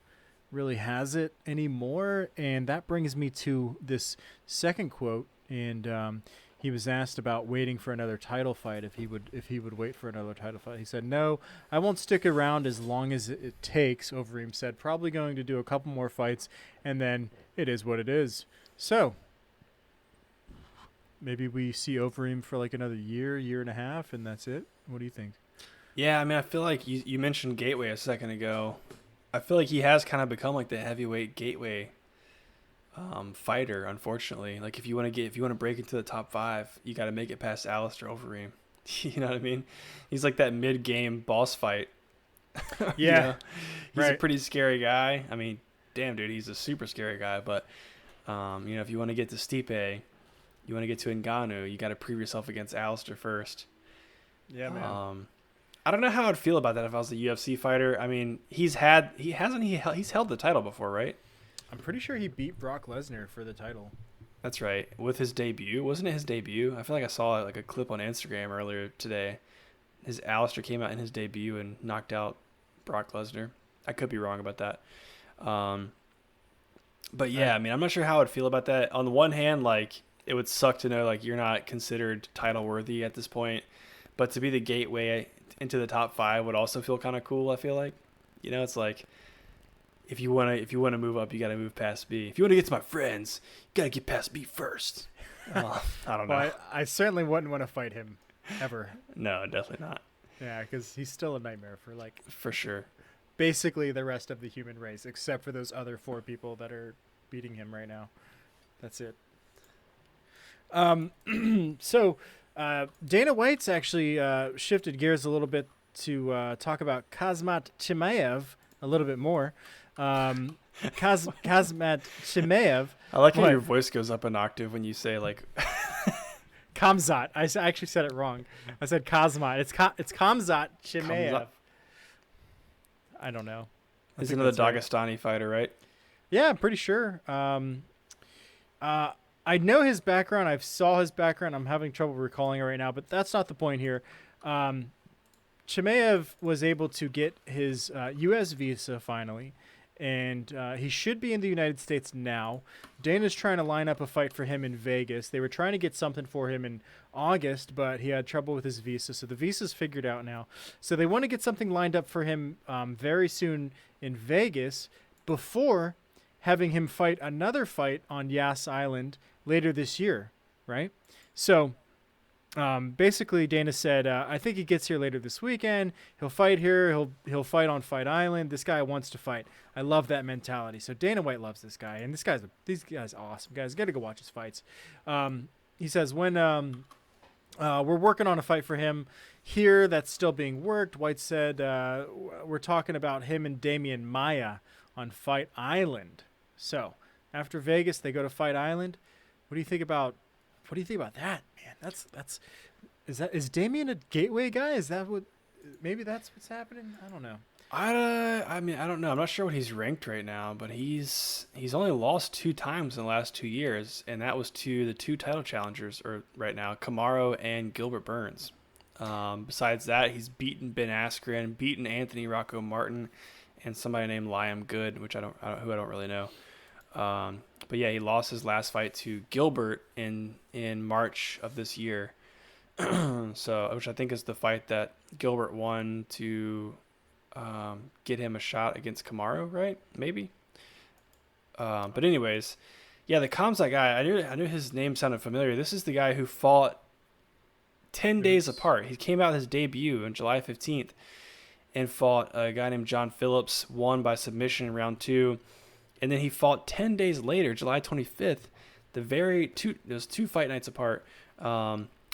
really has it anymore, and that brings me to this second quote. And he was asked about waiting for another title fight, if he would wait for another title fight. He said, "No, I won't stick around as long as it takes." Overeem said, "Probably going to do a couple more fights, and then it is what it is." So maybe we see Overeem for like another year and a half, and that's it. What do you think? Yeah, I mean, I feel like you mentioned Gateway a second ago. I feel like he has kind of become like the heavyweight gateway fighter. Unfortunately, like if you want to break into the top five, you got to make it past Alistair Overeem. You know what I mean? He's like that mid-game boss fight. Yeah, You know? He's right. a pretty scary guy. I mean, damn dude, he's a super scary guy. But if you want to get to Stipe, you want to get to Ngannou, you got to prove yourself against Alistair first. Yeah, man. I don't know how I'd feel about that if I was a UFC fighter. I mean, he's held the title before, right? I'm pretty sure he beat Brock Lesnar for the title. That's right. With his debut, wasn't it his debut? I feel like I saw like a clip on Instagram earlier today. His Alistair came out in his debut and knocked out Brock Lesnar. I could be wrong about that. But yeah, I mean, I'm not sure how I'd feel about that. On the one hand, like it would suck to know like you're not considered title worthy at this point, but to be the gateway into the top five would also feel kind of cool. I feel like, it's like if you wanna move up, you gotta move past B. If you wanna get to my friends, you gotta get past B first. I don't know. Well, I certainly wouldn't want to fight him ever. No, definitely not. Yeah, because he's still a nightmare for like For sure. basically the rest of the human race, except for those other 4 people that are beating him right now. That's it. So Dana White's actually shifted gears a little bit to talk about Kazmat Chimaev a little bit more. Kazmat Chimaev. I like how your voice goes up an octave when you say like Kamzat. I actually said it wrong. I said Kazmat. It's Kamzat Chimaev. Kamzat. I don't know. He's another Dagestani fighter, right? Yeah, I'm pretty sure. I know his background. I saw his background. I'm having trouble recalling it right now, but that's not the point here. Chimaev was able to get his U.S. visa finally, and he should be in the United States now. Dana's trying to line up a fight for him in Vegas. They were trying to get something for him in August, but he had trouble with his visa, so the visa's figured out now. So they want to get something lined up for him very soon in Vegas before having him fight another fight on Yas Island later this year, right? So basically Dana said, I think he gets here later this weekend. He'll fight here. He'll fight on Fight Island. This guy wants to fight. I love that mentality. So Dana White loves this guy, and these guys awesome guys. Got to go watch his fights. He says when we're working on a fight for him here that's still being worked. White said we're talking about him and Damian Maia on Fight Island. So after Vegas, they go to Fight Island. What do you think about that, man? Is Damian a gateway guy? Is that what? Maybe that's what's happening. I don't know. I mean, I don't know. I'm not sure what he's ranked right now, but he's only lost 2 times in the last 2 years, and that was to the 2 title challengers right now, Kamaru and Gilbert Burns. Besides that, he's beaten Ben Askren, beaten Anthony Rocco Martin, and somebody named Liam Good, which I don't really know. But yeah, he lost his last fight to Gilbert in March of this year. So, which I think is the fight that Gilbert won to get him a shot against Kamaru, right? Maybe. But anyways, yeah, the Kamzat guy, I knew his name sounded familiar. This is the guy who fought 10 days apart. He came out his debut on July 15th and fought a guy named John Phillips, won by submission in round 2. And then he fought 10 days later, July 25th, those 2 fight nights apart,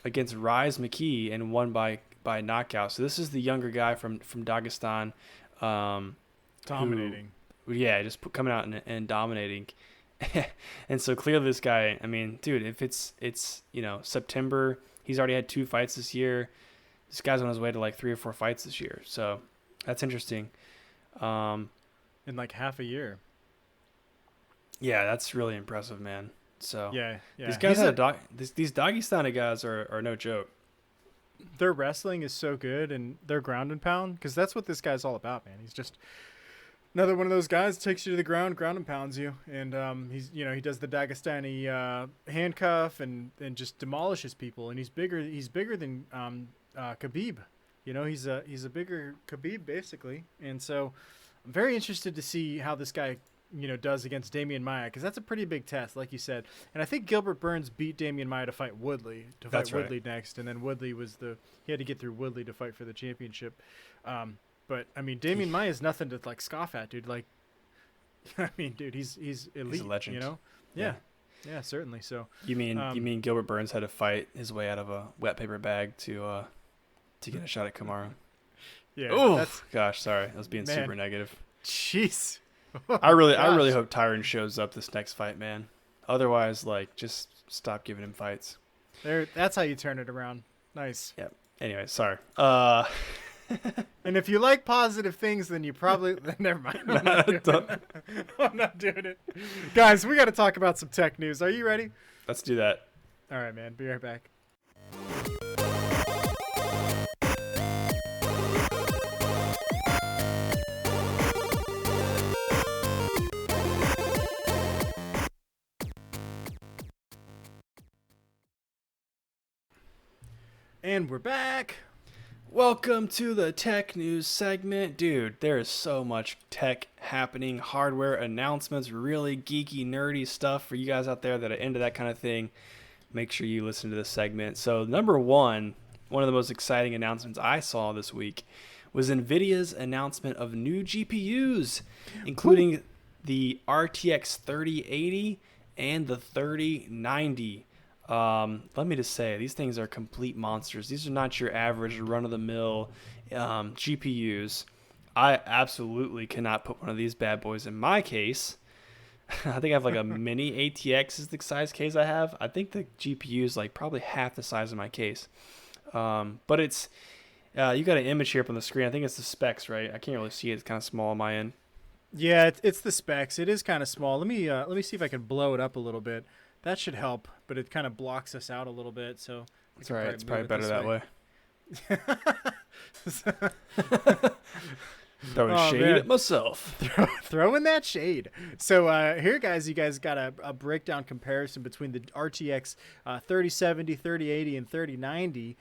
against Rise McKee and won by knockout. So this is the younger guy from Dagestan. Dominating. Just coming out and dominating. And so clearly this guy, I mean, dude, if it's September, he's already had 2 fights this year. This guy's on his way to like 3 or 4 fights this year. So that's interesting. In like half a year. Yeah, that's really impressive, man. So yeah. These guys these Dagestani guys are no joke. Their wrestling is so good, and their ground and pound, because that's what this guy's all about, man. He's just another one of those guys, takes you to the ground and pounds you, and he does the Dagestani handcuff and just demolishes people, and he's bigger than Khabib. He's a bigger Khabib basically, and so I'm very interested to see how this guy does against Damian Maia, because that's a pretty big test, like you said. And I think Gilbert Burns beat Damian Maia to fight Woodley next, and then Woodley he had to get through Woodley to fight for the championship. But I mean, Damian Maia is nothing to like scoff at, dude. Like, I mean, dude, he's elite. He's a legend. Yeah, certainly. So you mean Gilbert Burns had to fight his way out of a wet paper bag to get a shot at Kamaru? Yeah. Oh gosh, sorry, I was being super negative. Jeez. I really hope Tyron shows up this next fight, man. Otherwise, like, just stop giving him fights. That's how you turn it around. Nice. Yeah. Anyway, sorry. And if you like positive things, then you probably never mind. I'm not doing it. Guys, we got to talk about some tech news. Are you ready? Let's do that. All right, man. Be right back. And we're back. Welcome to the tech news segment. Dude, there is so much tech happening, hardware announcements, really geeky, nerdy stuff for you guys out there that are into that kind of thing. Make sure you listen to this segment. So number one of the most exciting announcements I saw this week was NVIDIA's announcement of new GPUs, including the RTX 3080 and the 3090. Let me just say, these things are complete monsters. These are not your average run-of-the-mill GPUs. I absolutely cannot put one of these bad boys in my case. I think I have like a mini ATX is the size case I have. I think the GPU is like probably half the size of my case. But it's you got an image here up on the screen. I think it's the specs, right? I can't really see it. It's kind of small on my end. Yeah, it's the specs. It is kind of small. Let me see if I can blow it up a little bit. That should help, but it kind of blocks us out a little bit. So it's all right. It's probably better that way. Throwing shade at myself. Throwing that shade. So here, guys, you guys got a breakdown comparison between the RTX 3070, 3080, and 3090,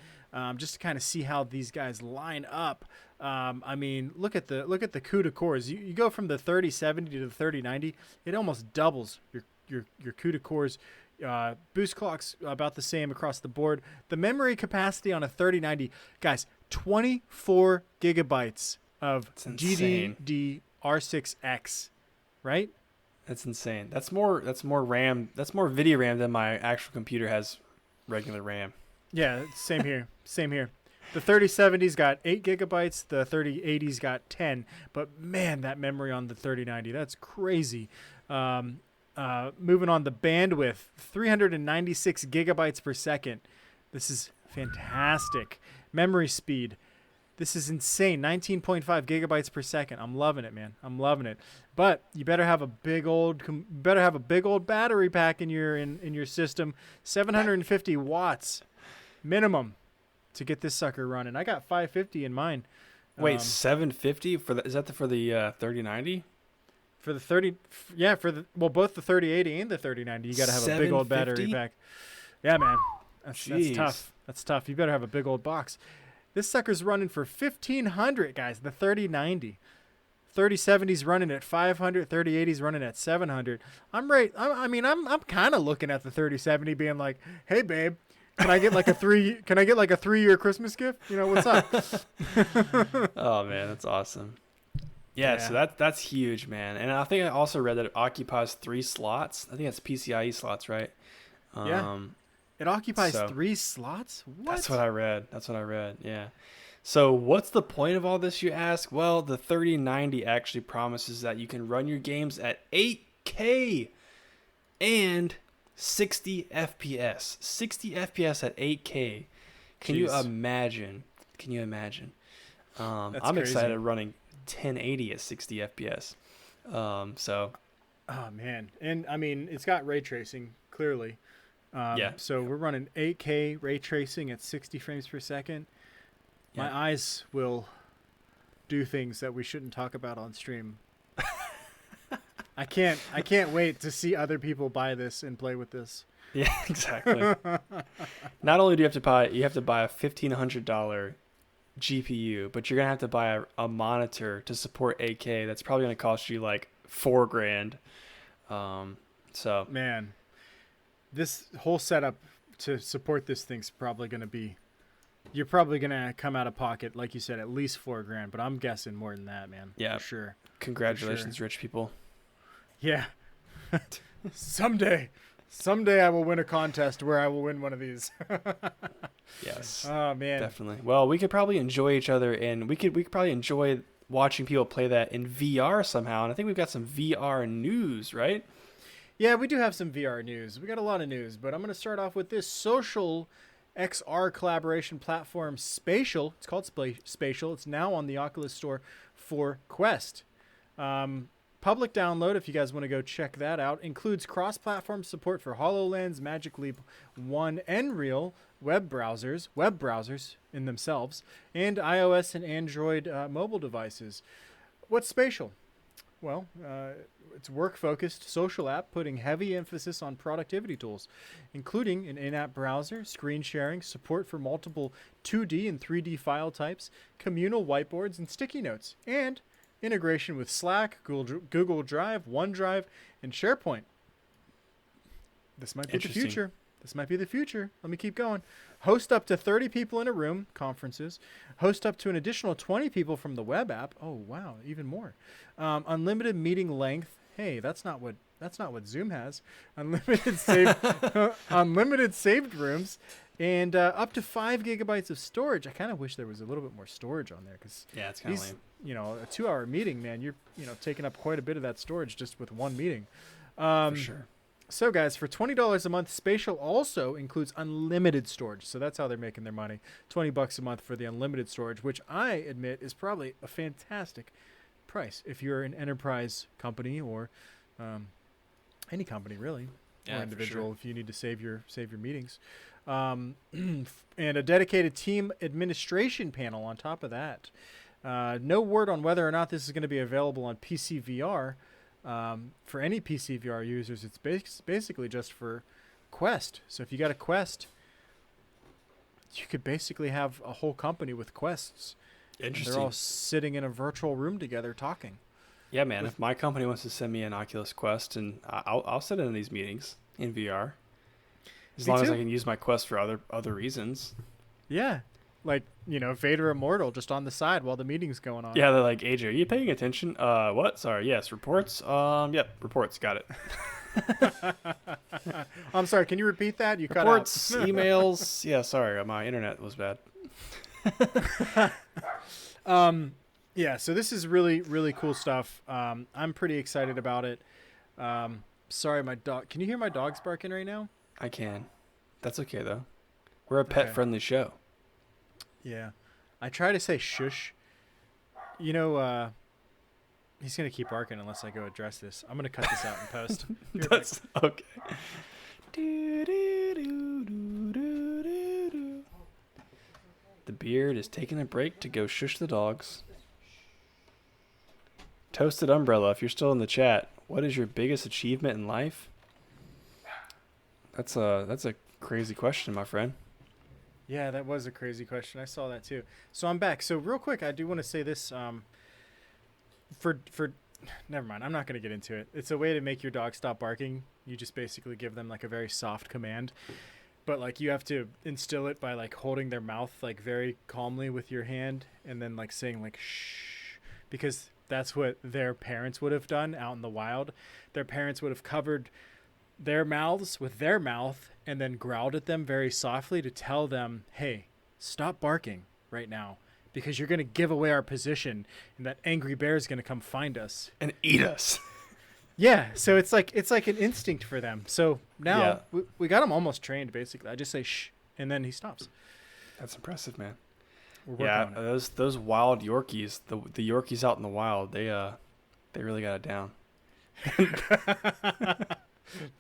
just to kind of see how these guys line up. I mean, look at the CUDA cores. You go from the 3070 to the 3090, it almost doubles your CUDA cores. Boost clocks about the same across the board. The memory capacity on a 3090, guys, 24 gigabytes of GDDR6X, right? That's insane. That's more RAM. That's more video RAM than my actual computer has regular RAM. Yeah, same here. Same here. The 3070's got 8 gigabytes. The 3080's got 10. But man, that memory on the 3090, that's crazy. Moving on, the bandwidth, 396 gigabytes per second. This is fantastic. Memory speed, this is insane. 19.5 gigabytes per second. I'm loving it, man. I'm loving it. But you better have a big old battery pack in your system. 750 watts minimum to get this sucker running. I got 550 in mine. Wait, 750 for the? Is that for the 3090? For the 30, yeah, both the 3080 and the 3090, you got to have a big old battery pack. Yeah, man, that's tough. That's tough. You better have a big old box. This sucker's running for 1,500, guys. The 3090. 3070's running at 500. 3080's running at 700. I'm kind of looking at the 3070, being like, "Hey, babe, can I get like a 3-year Christmas gift? You know, what's up?" Oh man, that's awesome. Yeah, so that's huge, man. And I think I also read that it occupies 3 slots. I think that's PCIe slots, right? Yeah. It occupies 3 slots? What? That's what I read. Yeah. So what's the point of all this, you ask? Well, the 3090 actually promises that you can run your games at 8K and 60 FPS. 60 FPS at 8K. Can you imagine? I'm crazy. excited running 1080 at 60 FPS. So. Oh, man. And, I mean, it's got ray tracing, clearly. So we're running 8K ray tracing at 60 frames per second. My eyes will do things that we shouldn't talk about on stream. I can't wait to see other people buy this and play with this. Yeah, exactly. Not only do you have to buy a $1,500 GPU, but you're gonna have to buy a monitor to support 8K. That's probably gonna cost you like $4,000. So man, this whole setup to support this thing's probably gonna be. You're probably gonna come out of pocket, like you said, at least $4,000, but I'm guessing more than that, man. Yeah, for sure. Congratulations, rich people. Yeah. Someday I will win a contest where I will win one of these. Yes. Oh man. Definitely. Well, we could probably enjoy each other, and we could probably enjoy watching people play that in VR somehow. And I think we've got some VR news, right? Yeah, we do have some VR news. We got a lot of news, but I'm gonna start off with this social XR collaboration platform Spatial. It's called Spatial. It's now on the Oculus Store for Quest. Public download, if you guys want to go check that out, includes cross-platform support for HoloLens, Magic Leap 1, and Real web browsers in themselves, and iOS and Android mobile devices. What's Spatial? Well, it's a work-focused social app putting heavy emphasis on productivity tools, including an in-app browser, screen sharing, support for multiple 2D and 3D file types, communal whiteboards, and sticky notes, and integration with Slack, Google Drive, OneDrive, and SharePoint. This might be the future. Let me keep going. Host up to 30 people in a room, conferences. Host up to an additional 20 people from the web app. Oh, wow, even more. Unlimited meeting length. Hey, that's not what Zoom has. Unlimited saved rooms, and up to 5 gigabytes of storage. I kind of wish there was a little bit more storage on there, because it's kind of lame. A 2-hour meeting, man, you're taking up quite a bit of that storage just with one meeting. For sure. So guys, for $20 a month, Spatial also includes unlimited storage. So that's how they're making their money. $20 a month for the unlimited storage, which I admit is probably a fantastic price if you're an enterprise company or any company really, or individual, if you need to save your meetings. And a dedicated team administration panel on top of that. No word on whether or not this is going to be available on PC VR. For any PC VR users, it's basically just for Quest. So if you got a Quest, you could basically have a whole company with Quests. Interesting. They're all sitting in a virtual room together talking. Yeah, man. If my company wants to send me an Oculus Quest, and I'll sit in these meetings in VR, as long as I can use my Quest for other reasons. Yeah. Like, Vader Immortal just on the side while the meeting's going on. Yeah, they're like, AJ, are you paying attention? What? Sorry, yes, reports? Yep, reports, got it. I'm sorry, can you repeat that? You reports, cut out. emails. Yeah, sorry, my internet was bad. Yeah, so this is really, really cool stuff. I'm pretty excited about it. Sorry, my dog. Can you hear my dogs barking right now? I can. That's okay, though. We're a pet-friendly show. Yeah. I try to say shush. He's going to keep barking unless I go address this. I'm going to cut this out in post. That's okay. The beard is taking a break to go shush the dogs. Toasted Umbrella, if you're still in the chat, what is your biggest achievement in life? That's a crazy question, my friend. Yeah, that was a crazy question. I saw that too. So I'm back. So real quick, I do want to say this. For never mind. I'm not going to get into it. It's a way to make your dog stop barking. You just basically give them like a very soft command, but like you have to instill it by like holding their mouth like very calmly with your hand, and then like saying like shh, because that's what their parents would have done out in the wild. Their parents would have covered their mouths with their mouth and then growled at them very softly to tell them, hey, stop barking right now because you're going to give away our position and that angry bear is going to come find us And eat us. Yeah, so it's like an instinct for them. So now we got him almost trained basically. I just say shh and then he stops. That's impressive, man. We're Yeah, working on it. those wild Yorkies, the Yorkies out in the wild, they really got it down.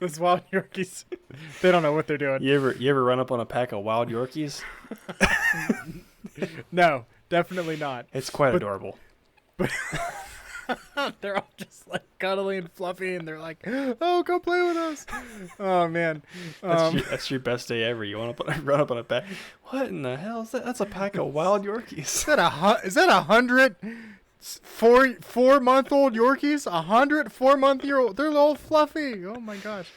Those wild Yorkies, they don't know what they're doing. You ever run up on a pack of wild Yorkies? No, definitely not. It's quite adorable. They're all just like cuddly and fluffy, and they're like, "Oh, come play with us!" Oh man, That's your best day ever. You want to run up on a pack? What in the hell is that? That's a pack of wild Yorkies. is that 100 4-month-old Yorkies? 100 4-month-year-old? They're all fluffy. Oh my gosh,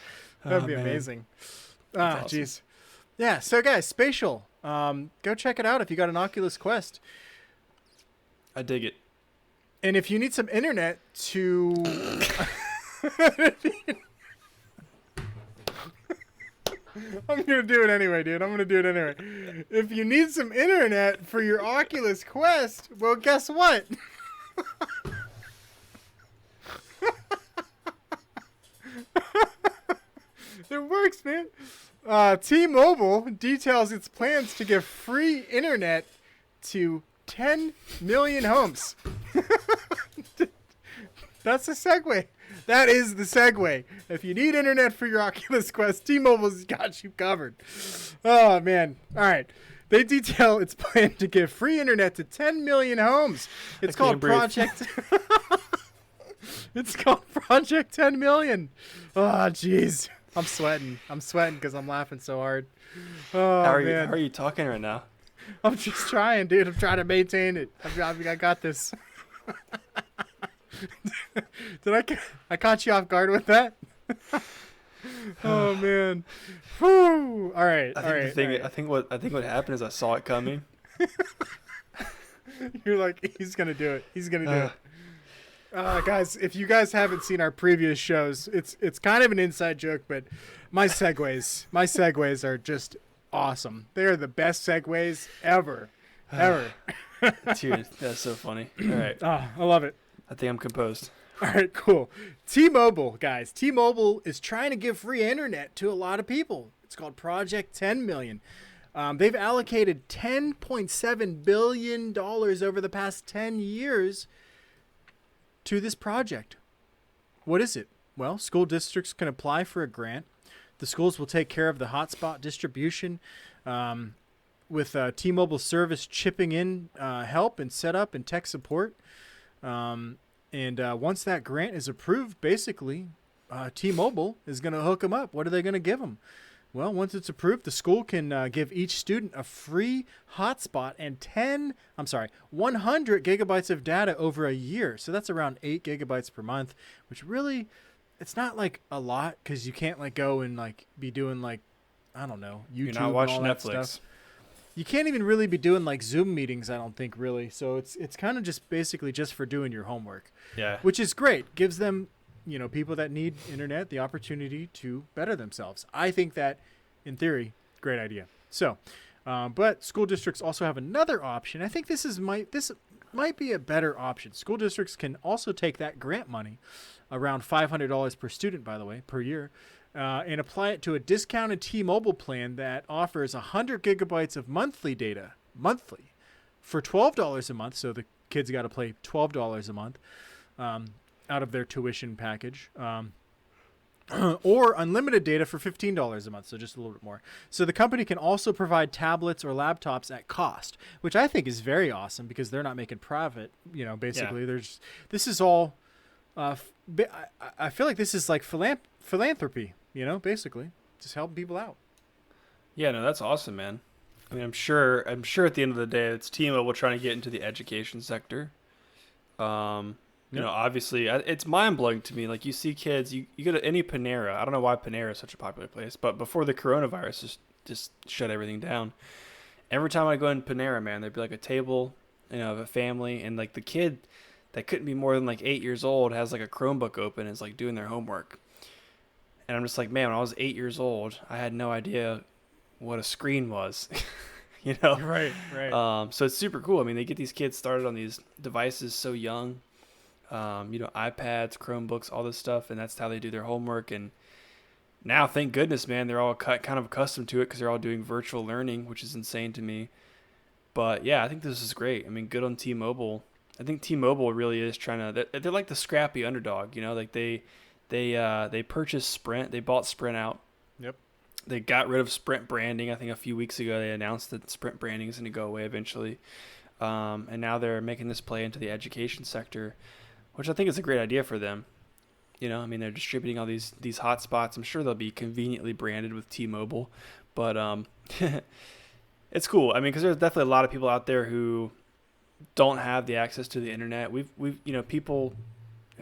that'd be amazing. That's Ah, awesome. jeez. Yeah. So guys, Spatial. Go check it out if you got an Oculus Quest. I dig it. And if you need some internet to I'm going to do it anyway, dude. I'm going to do it anyway. If you need some internet for your Oculus Quest, well, guess what? It works, man. T-Mobile details its plans to give free internet to 10 million homes. That's a segue. That is the segue. If you need internet for your Oculus Quest, T-Mobile's got you covered. Oh, man. All right. They detail its plan to give free internet to 10 million homes. It's called Project... It's called Project 10 Million. Oh, jeez. I'm sweating because I'm laughing so hard. Oh, How man. are you talking right now? I'm just trying, dude. I'm trying to maintain it. I got this. Did I caught you off guard with that? Oh man. Whew. All right. I think what happened is I saw it coming. You're like, he's gonna do it. He's gonna do it. Guys, if you guys haven't seen our previous shows, it's kind of an inside joke, but my segues are just awesome. They are the best segues ever. Dude, that's so funny. All right. I love it. I think I'm composed. All right, cool. T-Mobile, guys. T-Mobile is trying to give free internet to a lot of people. It's called Project 10 Million. They've allocated $10.7 billion over the past 10 years to this project. What is it? Well, school districts can apply for a grant. The schools will take care of the hotspot distribution with T-Mobile service chipping in help and setup and tech support. And once that grant is approved, basically, T-Mobile is going to hook them up. What are they going to give them? Well, once it's approved, the school can give each student a free hotspot and 100 gigabytes of data over a year. So that's around 8 gigabytes per month, which really, it's not like a lot because you can't like go and like be doing like, I don't know, YouTube. You're not watching and all that Netflix. stuff. You can't even really be doing like Zoom meetings, I don't think, really. So it's kind of just basically just for doing your homework. Yeah. Which is great. Gives them, people that need internet the opportunity to better themselves. I think that, in theory, great idea. So, but school districts also have another option. I think this might be a better option. School districts can also take that grant money, around $500 per student, by the way, per year, and apply it to a discounted T-Mobile plan that offers 100 gigabytes of monthly data, for $12 a month. So the kids got to pay $12 a month out of their tuition package. Or unlimited data for $15 a month, so just a little bit more. So the company can also provide tablets or laptops at cost, which I think is very awesome because they're not making profit. Basically, this is all. I feel like this is like philanthropy. Basically, just helping people out. Yeah, no, that's awesome, man. I mean, I'm sure at the end of the day, it's T-Mobile trying to get into the education sector. Yep. Obviously, it's mind blowing to me. Like you see kids, you go to any Panera. I don't know why Panera is such a popular place, but before the coronavirus just shut everything down. Every time I go in Panera, man, there'd be like a table, of a family, and like the kid that couldn't be more than like 8 years old has like a Chromebook open and is like doing their homework. And I'm just like, man, when I was 8 years old, I had no idea what a screen was. you know. Right, right. So it's super cool. I mean, they get these kids started on these devices so young. iPads, Chromebooks, all this stuff, and that's how they do their homework. And now, thank goodness, man, they're all kind of accustomed to it because they're all doing virtual learning, which is insane to me. But yeah, I think this is great. I mean, good on T-Mobile. I think T-Mobile really is trying to. They're like the scrappy underdog, like they purchased Sprint. They bought Sprint out. Yep. They got rid of Sprint branding. I think a few weeks ago they announced that Sprint branding is going to go away eventually. And now they're making this play into the education sector, which I think is a great idea for them. I mean, they're distributing all these hotspots. I'm sure they'll be conveniently branded with T-Mobile, but it's cool. I mean, because there's definitely a lot of people out there who don't have the access to the internet. We've people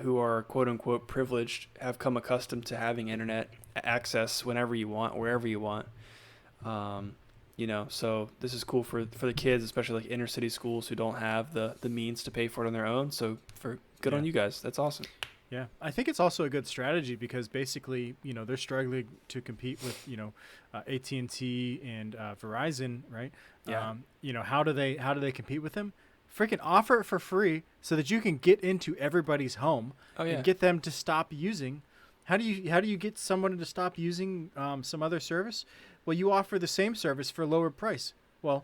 who are quote unquote privileged have come accustomed to having internet access whenever you want, wherever you want. So this is cool for the kids, especially like inner city schools who don't have the means to pay for it on their own. So good on you guys. That's awesome. Yeah, I think it's also a good strategy because basically, they're struggling to compete with, AT&T and Verizon, right? Yeah. How do they compete with them? Freaking offer it for free so that you can get into everybody's home and get them to stop using. How do you get someone to stop using some other service? Well, you offer the same service for a lower price. Well,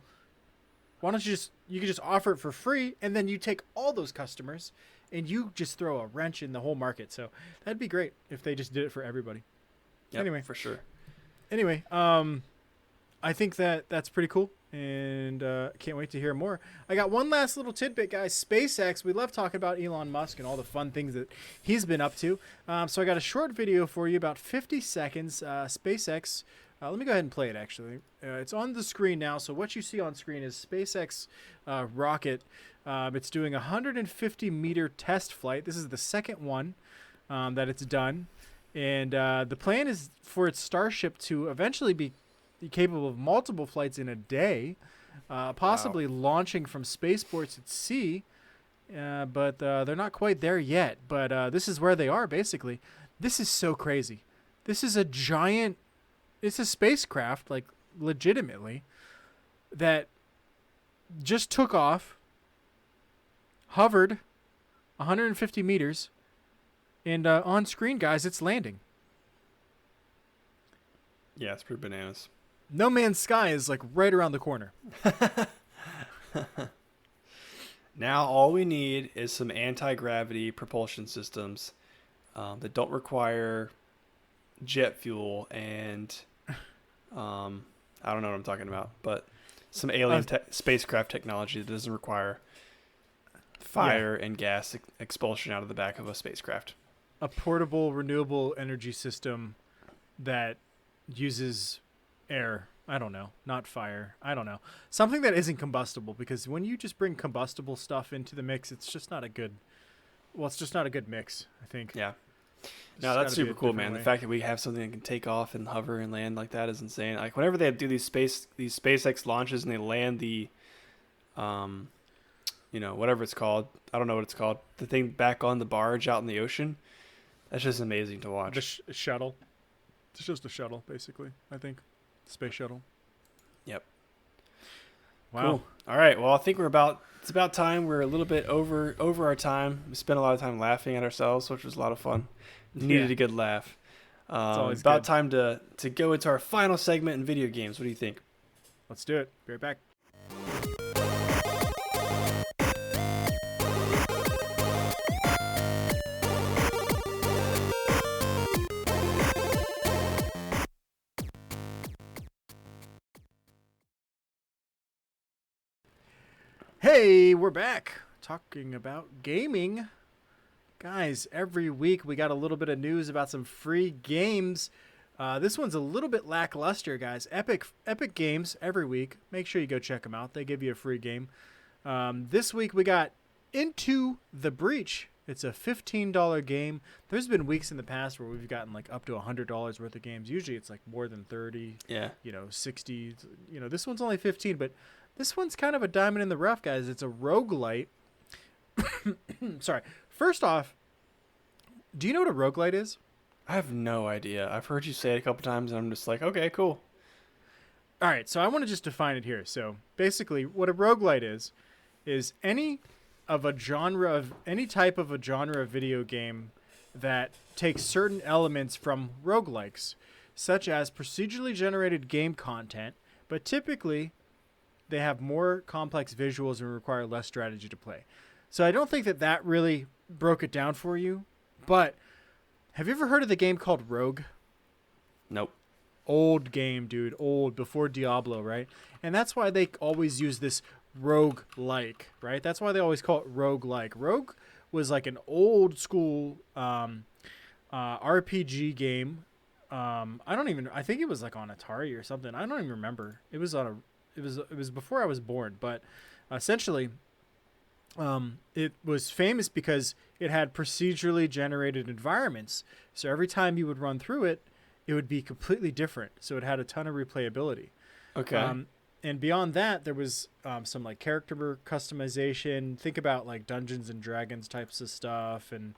why don't you can just offer it for free and then you take all those customers and you just throw a wrench in the whole market. So that'd be great if they just did it for everybody. Yep, anyway, for sure. Anyway, I think that's pretty cool, and can't wait to hear more. I got one last little tidbit, guys. SpaceX. We love talking about Elon Musk and all the fun things that he's been up to. So I got a short video for you, about 50 seconds. SpaceX. Let me go ahead and play it, actually. It's on the screen now. So what you see on screen is SpaceX rocket. It's doing a 150-meter test flight. This is the second one that it's done. And the plan is for its Starship to eventually be capable of multiple flights in a day, possibly launching from spaceports at sea. But they're not quite there yet. But this is where they are, basically. This is so crazy. This is a giant... It's a spacecraft, like, legitimately, that just took off, hovered 150 meters, and on screen, guys, it's landing. Yeah, it's pretty bananas. No Man's Sky is, like, right around the corner. Now all we need is some anti-gravity propulsion systems that don't require jet fuel and I don't know what I'm talking about, but some alien spacecraft technology that doesn't require fire and gas expulsion out of the back of a spacecraft. A portable renewable energy system that uses air. I don't know. Not fire. I don't know. Something that isn't combustible, because when you just bring combustible stuff into the mix, it's just not a good mix, I think. Yeah. No, that's super cool, man. The fact that we have something that can take off and hover and land like that is insane. Like whenever they do these SpaceX launches and they land the, whatever it's called, I don't know what it's called, the thing back on the barge out in the ocean, that's just amazing to watch. The shuttle. It's just a shuttle, basically, I think. Space shuttle. Yep. Wow. Cool. All right. Well, I think it's about time. We're a little bit over our time. We spent a lot of time laughing at ourselves, which was a lot of fun. Needed a good laugh. It's about time to go into our final segment in video games. What do you think? Let's do it. Be right back. Hey, we're back talking about gaming. Guys, every week we got a little bit of news about some free games. This one's a little bit lackluster, guys. Epic Games every week. Make sure you go check them out. They give you a free game. This week we got Into the Breach. It's a $15 game. There's been weeks in the past where we've gotten like up to $100 worth of games. Usually it's like more than 30. Yeah. 60. This one's only 15, but this one's kind of a diamond in the rough, guys. It's a roguelite. Sorry. First off, do you know what a roguelite is? I have no idea. I've heard you say it a couple times, and I'm just like, okay, cool. All right, so I want to just define it here. So basically, what a roguelite is any type of a genre of video game that takes certain elements from roguelikes, such as procedurally generated game content, but typically they have more complex visuals and require less strategy to play. So I don't think that really broke it down for you, but have you ever heard of the game called Rogue? Nope. Old game, dude. Old, before Diablo, right? And that's why they always use this rogue-like, right? That's why they always call it rogue-like. Rogue was like an old school RPG game. I think it was like on Atari or something. I don't even remember. It was before I was born, but essentially it was famous because it had procedurally generated environments. So every time you would run through it, it would be completely different. So it had a ton of replayability. Okay. And beyond that, there was some like character customization. Think about like Dungeons and Dragons types of stuff. And,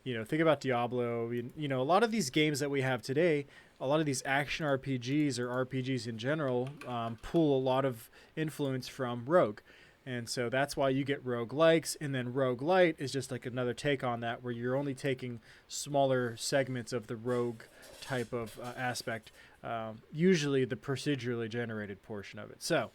think about Diablo. A lot of these games that we have today, a lot of these action RPGs or RPGs in general pull a lot of influence from Rogue. And so that's why you get roguelikes, and then roguelite is just like another take on that, where you're only taking smaller segments of the rogue type of aspect, usually the procedurally generated portion of it. So,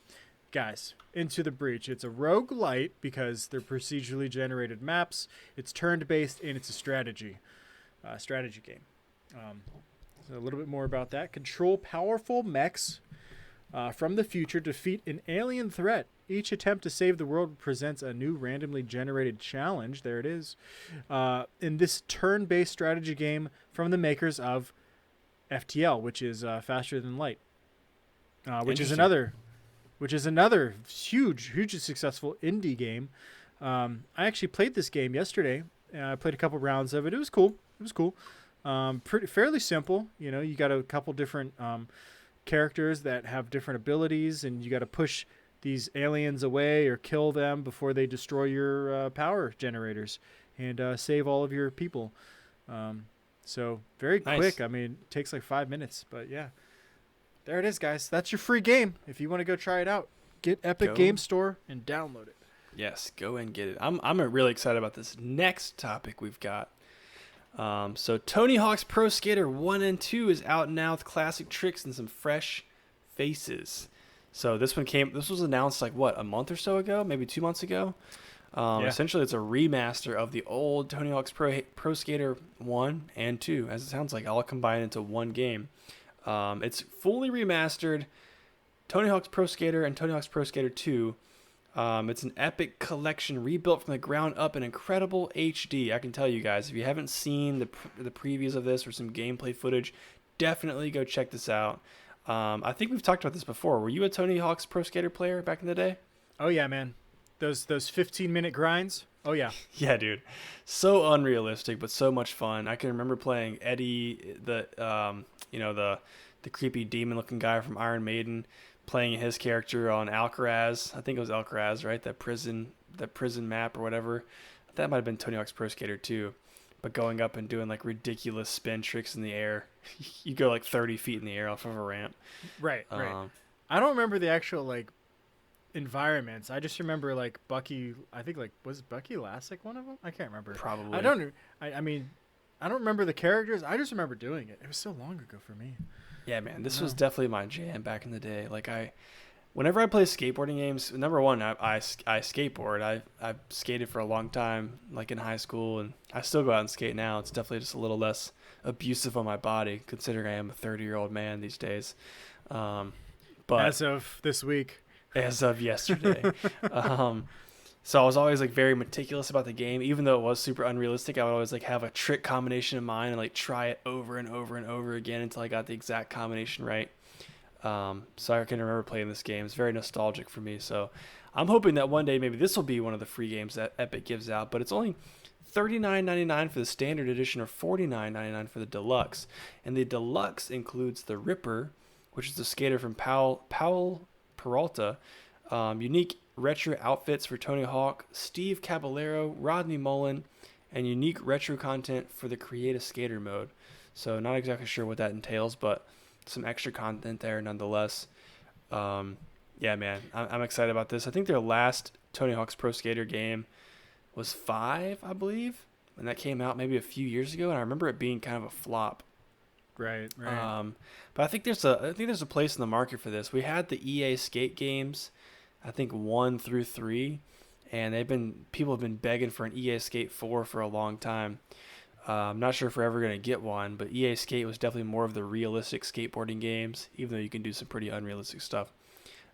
guys, Into the Breach. It's a roguelite because they're procedurally generated maps. It's turn-based, and it's a strategy game. So a little bit more about that. Control powerful mechs from the future, defeat an alien threat. Each attempt to save the world presents a new randomly generated challenge. There it is. In this turn-based strategy game from the makers of FTL, which is Faster Than Light, which is another hugely successful indie game. I actually played this game yesterday. I played a couple rounds of it. It was cool. Fairly simple. You got a couple different characters that have different abilities, and you got to push these aliens away or kill them before they destroy your power generators and save all of your people. So very quick. I mean, it takes like 5 minutes, but yeah, there it is, guys. That's your free game. If you want to go try it out, get Epic Game Store and download it. Yes, go and get it. I'm really excited about this next topic we've got. So Tony Hawk's Pro Skater 1 and 2 is out now with classic tricks and some fresh faces. So this was announced like a month or so ago, maybe 2 months ago. Essentially it's a remaster of the old Tony Hawk's Pro Skater 1 and 2, as it sounds like, all combined into one game. It's fully remastered Tony Hawk's Pro Skater and Tony Hawk's Pro Skater 2. It's an epic collection rebuilt from the ground up in incredible HD. I can tell you guys, if you haven't seen the previews of this or some gameplay footage, definitely go check this out. I think we've talked about this before. Were you a Tony Hawk's Pro Skater player back in the day? Oh yeah, man. Those 15-minute grinds. Oh yeah. Yeah, dude. So unrealistic, but so much fun. I can remember playing Eddie, the creepy demon-looking guy from Iron Maiden, playing his character on Alcaraz. I think it was Alcaraz, right? That prison map or whatever. That might have been Tony Hawk's Pro Skater 2. But going up and doing like ridiculous spin tricks in the air. You go like 30 feet in the air off of a ramp. Right. I don't remember the actual like environments. I just remember like Bucky. I think like was Bucky Lassick one of them? I can't remember. Probably. I mean, I don't remember the characters. I just remember doing it. It was so long ago for me. Yeah, man. This was definitely my jam back in the day. Like whenever I play skateboarding games, number one, I skateboard. I've skated for a long time, like in high school, and I still go out and skate now. It's definitely just a little less abusive on my body, considering I am a 30-year-old man these days. But as of this week. As of yesterday. So I was always like very meticulous about the game, even though it was super unrealistic. I would always like have a trick combination in mind and like try it over and over and over again until I got the exact combination right. So I can remember playing this game. It's very nostalgic for me. So I'm hoping that one day maybe this will be one of the free games that Epic gives out. But it's only $39.99 for the standard edition or $49.99 for the deluxe. And the deluxe includes the Ripper, which is the skater from Powell Peralta, unique retro outfits for Tony Hawk, Steve Caballero, Rodney Mullen, and unique retro content for the Create a Skater mode. So not exactly sure what that entails, but some extra content there nonetheless. Yeah, man, I'm excited about this. I think their last Tony Hawk's Pro Skater game was 5, I believe, and that came out maybe a few years ago, and I remember it being kind of a flop. Right. But I think there's a place in the market for this. We had the EA Skate games, I think 1 through 3, and people have been begging for an EA Skate 4 for a long time. I'm not sure if we're ever going to get one, but EA Skate was definitely more of the realistic skateboarding games, even though you can do some pretty unrealistic stuff.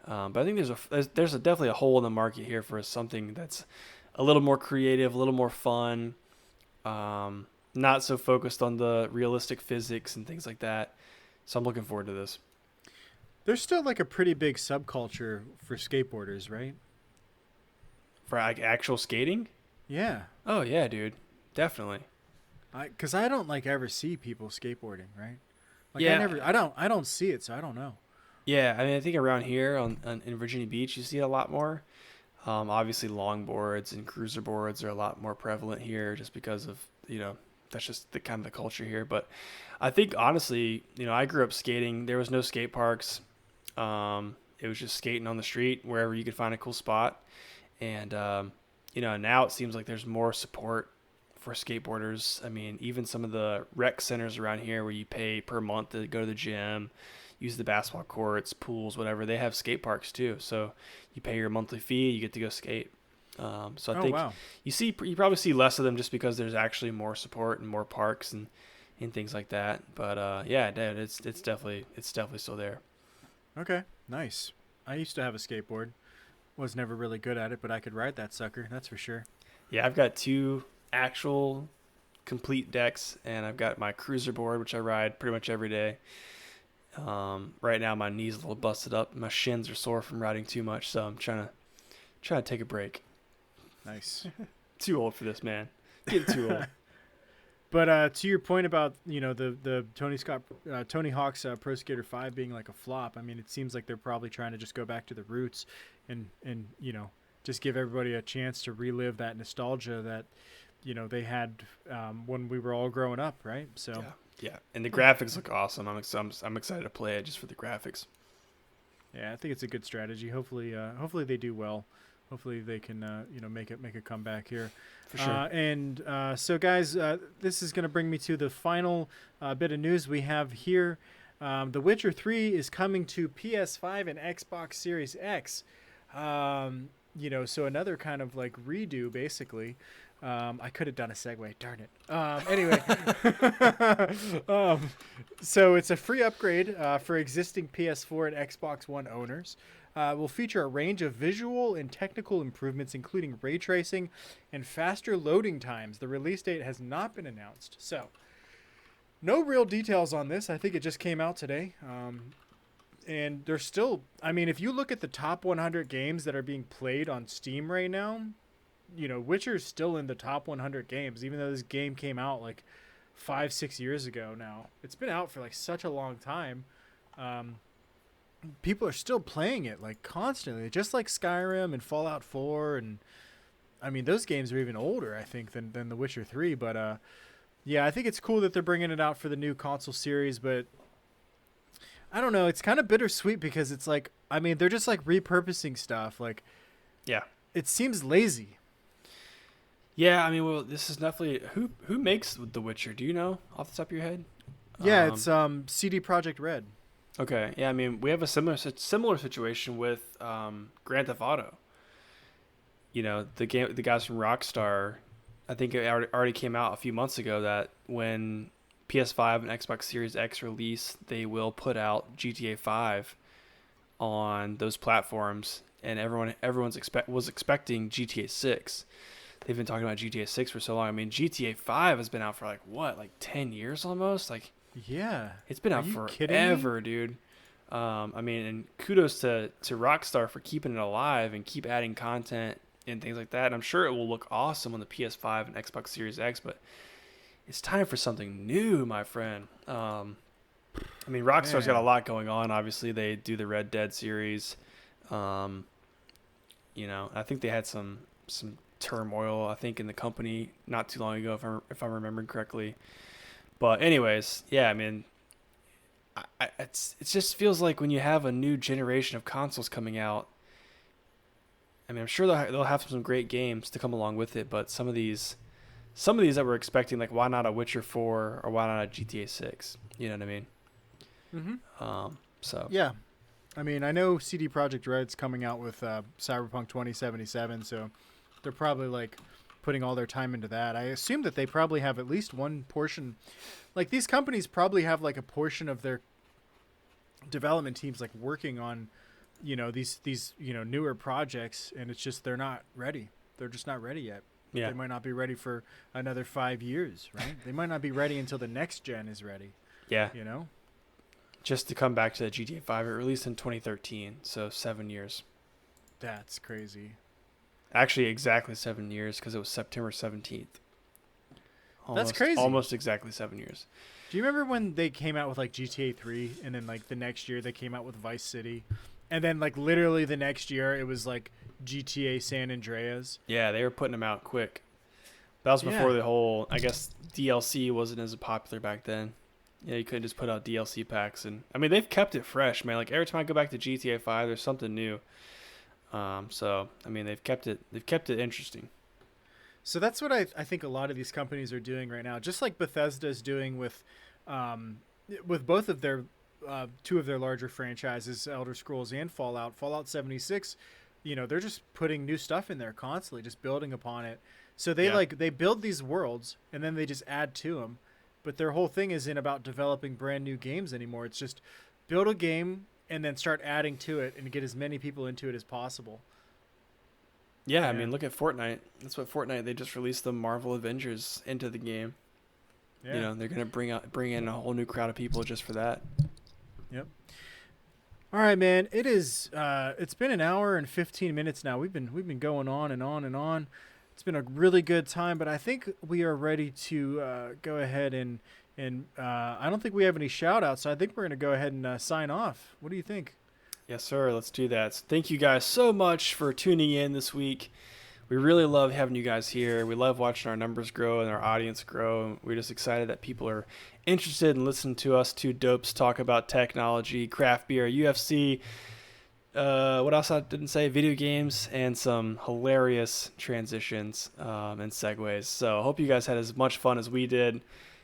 But I think there's definitely a hole in the market here for something that's a little more creative, a little more fun, not so focused on the realistic physics and things like that. So I'm looking forward to this. There's still like a pretty big subculture for skateboarders, right? For like actual skating? Yeah. Oh yeah, dude, definitely. Because I don't like ever see people skateboarding, right? Like Yeah. I don't see it, so I don't know. Yeah, I mean, I think around here in Virginia Beach, you see it a lot more. Obviously, longboards and cruiser boards are a lot more prevalent here, just because of that's just the kind of the culture here. But I think honestly, I grew up skating. There was no skate parks. It was just skating on the street wherever you could find a cool spot. And now it seems like there's more support for skateboarders. I mean, even some of the rec centers around here where you pay per month to go to the gym, use the basketball courts, pools, whatever, they have skate parks too. So you pay your monthly fee, you get to go skate. So I think wow. you probably see less of them just because there's actually more support and more parks and things like that. But yeah, dude, it's definitely still there. Okay, nice. I used to have a skateboard. Was never really good at it, but I could ride that sucker. That's for sure. Yeah, I've got 2 actual complete decks, and I've got my cruiser board, which I ride pretty much every day. Right now my knee's a little busted up. My shins are sore from riding too much, so I'm trying to take a break. Nice. Too old for this, man. Getting too old. But to your point about the Tony Hawk's Pro Skater 5 being like a flop, I mean, it seems like they're probably trying to just go back to the roots and just give everybody a chance to relive that nostalgia that they had when we were all growing up, right? So yeah, and the graphics look awesome. I'm excited to play it just for the graphics. Yeah, I think it's a good strategy. Hopefully they do well. Hopefully they can make a comeback here. For sure. So guys, this is going to bring me to the final bit of news we have here. The Witcher 3 is coming to PS5 and Xbox Series X. So another kind of like redo, basically. I could have done a segue, darn it. Anyway, so it's a free upgrade for existing PS4 and Xbox One owners. Will feature a range of visual and technical improvements, including ray tracing and faster loading times. The release date has not been announced, so no real details on this. I think it just came out today. And there's still, I mean, if you look at the top 100 games that are being played on Steam right now, Witcher's still in the top 100 games, even though this game came out like 5-6 years ago now. It's been out for like such a long time. People are still playing it like constantly, just like Skyrim and Fallout 4. And I mean, those games are even older, I think, than The Witcher 3. But yeah, I think it's cool that they're bringing it out for the new console series, but I don't know. It's kind of bittersweet because it's like, I mean, they're just like repurposing stuff. Like, yeah, it seems lazy. Yeah, I mean, well, this is definitely who makes The Witcher? Do you know off the top of your head? Yeah, it's CD Projekt Red. Okay, yeah, I mean, we have a similar situation with Grand Theft Auto. The guys from Rockstar, I think it already came out a few months ago that when PS5 and Xbox Series X release, they will put out GTA 5 on those platforms, and everyone's was expecting GTA 6. They've been talking about GTA 6 for so long. I mean, GTA 5 has been out for like 10 years almost. Like, Yeah. it's been Are out you kidding me? forever, dude. I mean, and kudos to Rockstar for keeping it alive and keep adding content and things like that. And I'm sure it will look awesome on the PS5 and Xbox Series X, but it's time for something new, my friend. I mean, Rockstar's got a lot going on. Obviously, they do the Red Dead series. I think they had some turmoil, I think, in the company not too long ago, if I'm remembering correctly. But anyways, yeah, I mean, it just feels like when you have a new generation of consoles coming out, I mean, I'm sure they'll have some great games to come along with it, but some of these that we're expecting, like, why not a Witcher 4 or why not a GTA 6? You know what I mean? Mm-hmm. So Yeah. I mean, I know CD Projekt Red's coming out with Cyberpunk 2077, so they're probably like putting all their time into that. I assume that they probably have at least one portion. Like, these companies probably have like a portion of their development teams like working on, these newer projects, and it's just they're not ready. They're just not ready yet. yeah, They might not be ready for another 5 years, right? They might not be ready until the next gen is ready. yeah. Just to come back to GTA 5, it released in 2013, so 7 years. That's crazy. Actually, exactly 7 years, because it was September 17th. That's crazy. Almost exactly 7 years. Do you remember when they came out with like GTA 3, and then like the next year they came out with Vice City, and then like literally the next year it was like GTA San Andreas? Yeah, they were putting them out quick. That was before the whole, I guess, DLC wasn't as popular back then. Yeah, you couldn't just put out DLC packs, and I mean, they've kept it fresh, man. Like, every time I go back to GTA 5, there's something new. So I mean, they've kept it interesting. So that's what I think a lot of these companies are doing right now, just like Bethesda's doing with both of their two of their larger franchises, Elder Scrolls and Fallout. Fallout 76, they're just putting new stuff in there constantly, just building upon it. So they build these worlds and then they just add to them. But their whole thing isn't about developing brand new games anymore. It's just build a game and then start adding to it and get as many people into it as possible. Yeah, I mean, look at Fortnite. That's what Fortnite, they just released the Marvel Avengers into the game. Yeah. They're gonna bring in a whole new crowd of people just for that. Yep. All right, man. It is. It's been an hour and 15 minutes now. We've been going on and on and on. It's been a really good time, but I think we are ready to go ahead and I don't think we have any shout outs, so I think we're going to go ahead and sign off. What do you think? Yes, sir. Let's do that. So thank you guys so much for tuning in this week. We really love having you guys here. We love watching our numbers grow and our audience grow. We're just excited that people are interested in listening to us two dopes talk about technology, craft beer, UFC, what else I didn't say? Video games, and some hilarious transitions and segues. So I hope you guys had as much fun as we did.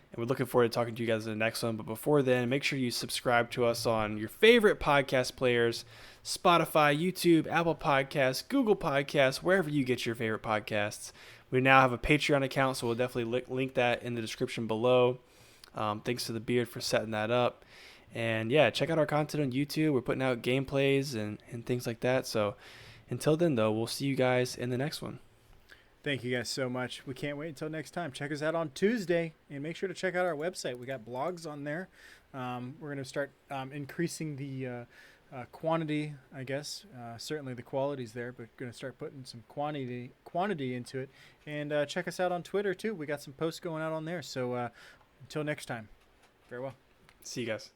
And we're looking forward to talking to you guys in the next one. But before then, make sure you subscribe to us on your favorite podcast players, Spotify, YouTube, Apple Podcasts, Google Podcasts, wherever you get your favorite podcasts. We now have a Patreon account, so we'll definitely link that in the description below. Thanks to the Beard for setting that up. And yeah, check out our content on YouTube. We're putting out gameplays and things like that. So until then, though, we'll see you guys in the next one. Thank you guys so much. We can't wait until next time. Check us out on Tuesday, and make sure to check out our website. We got blogs on there. We're going to start increasing the quantity, I guess. Certainly the quality's there, but going to start putting some quantity into it. And check us out on Twitter, too. We got some posts going out on there. So until next time, farewell. See you guys.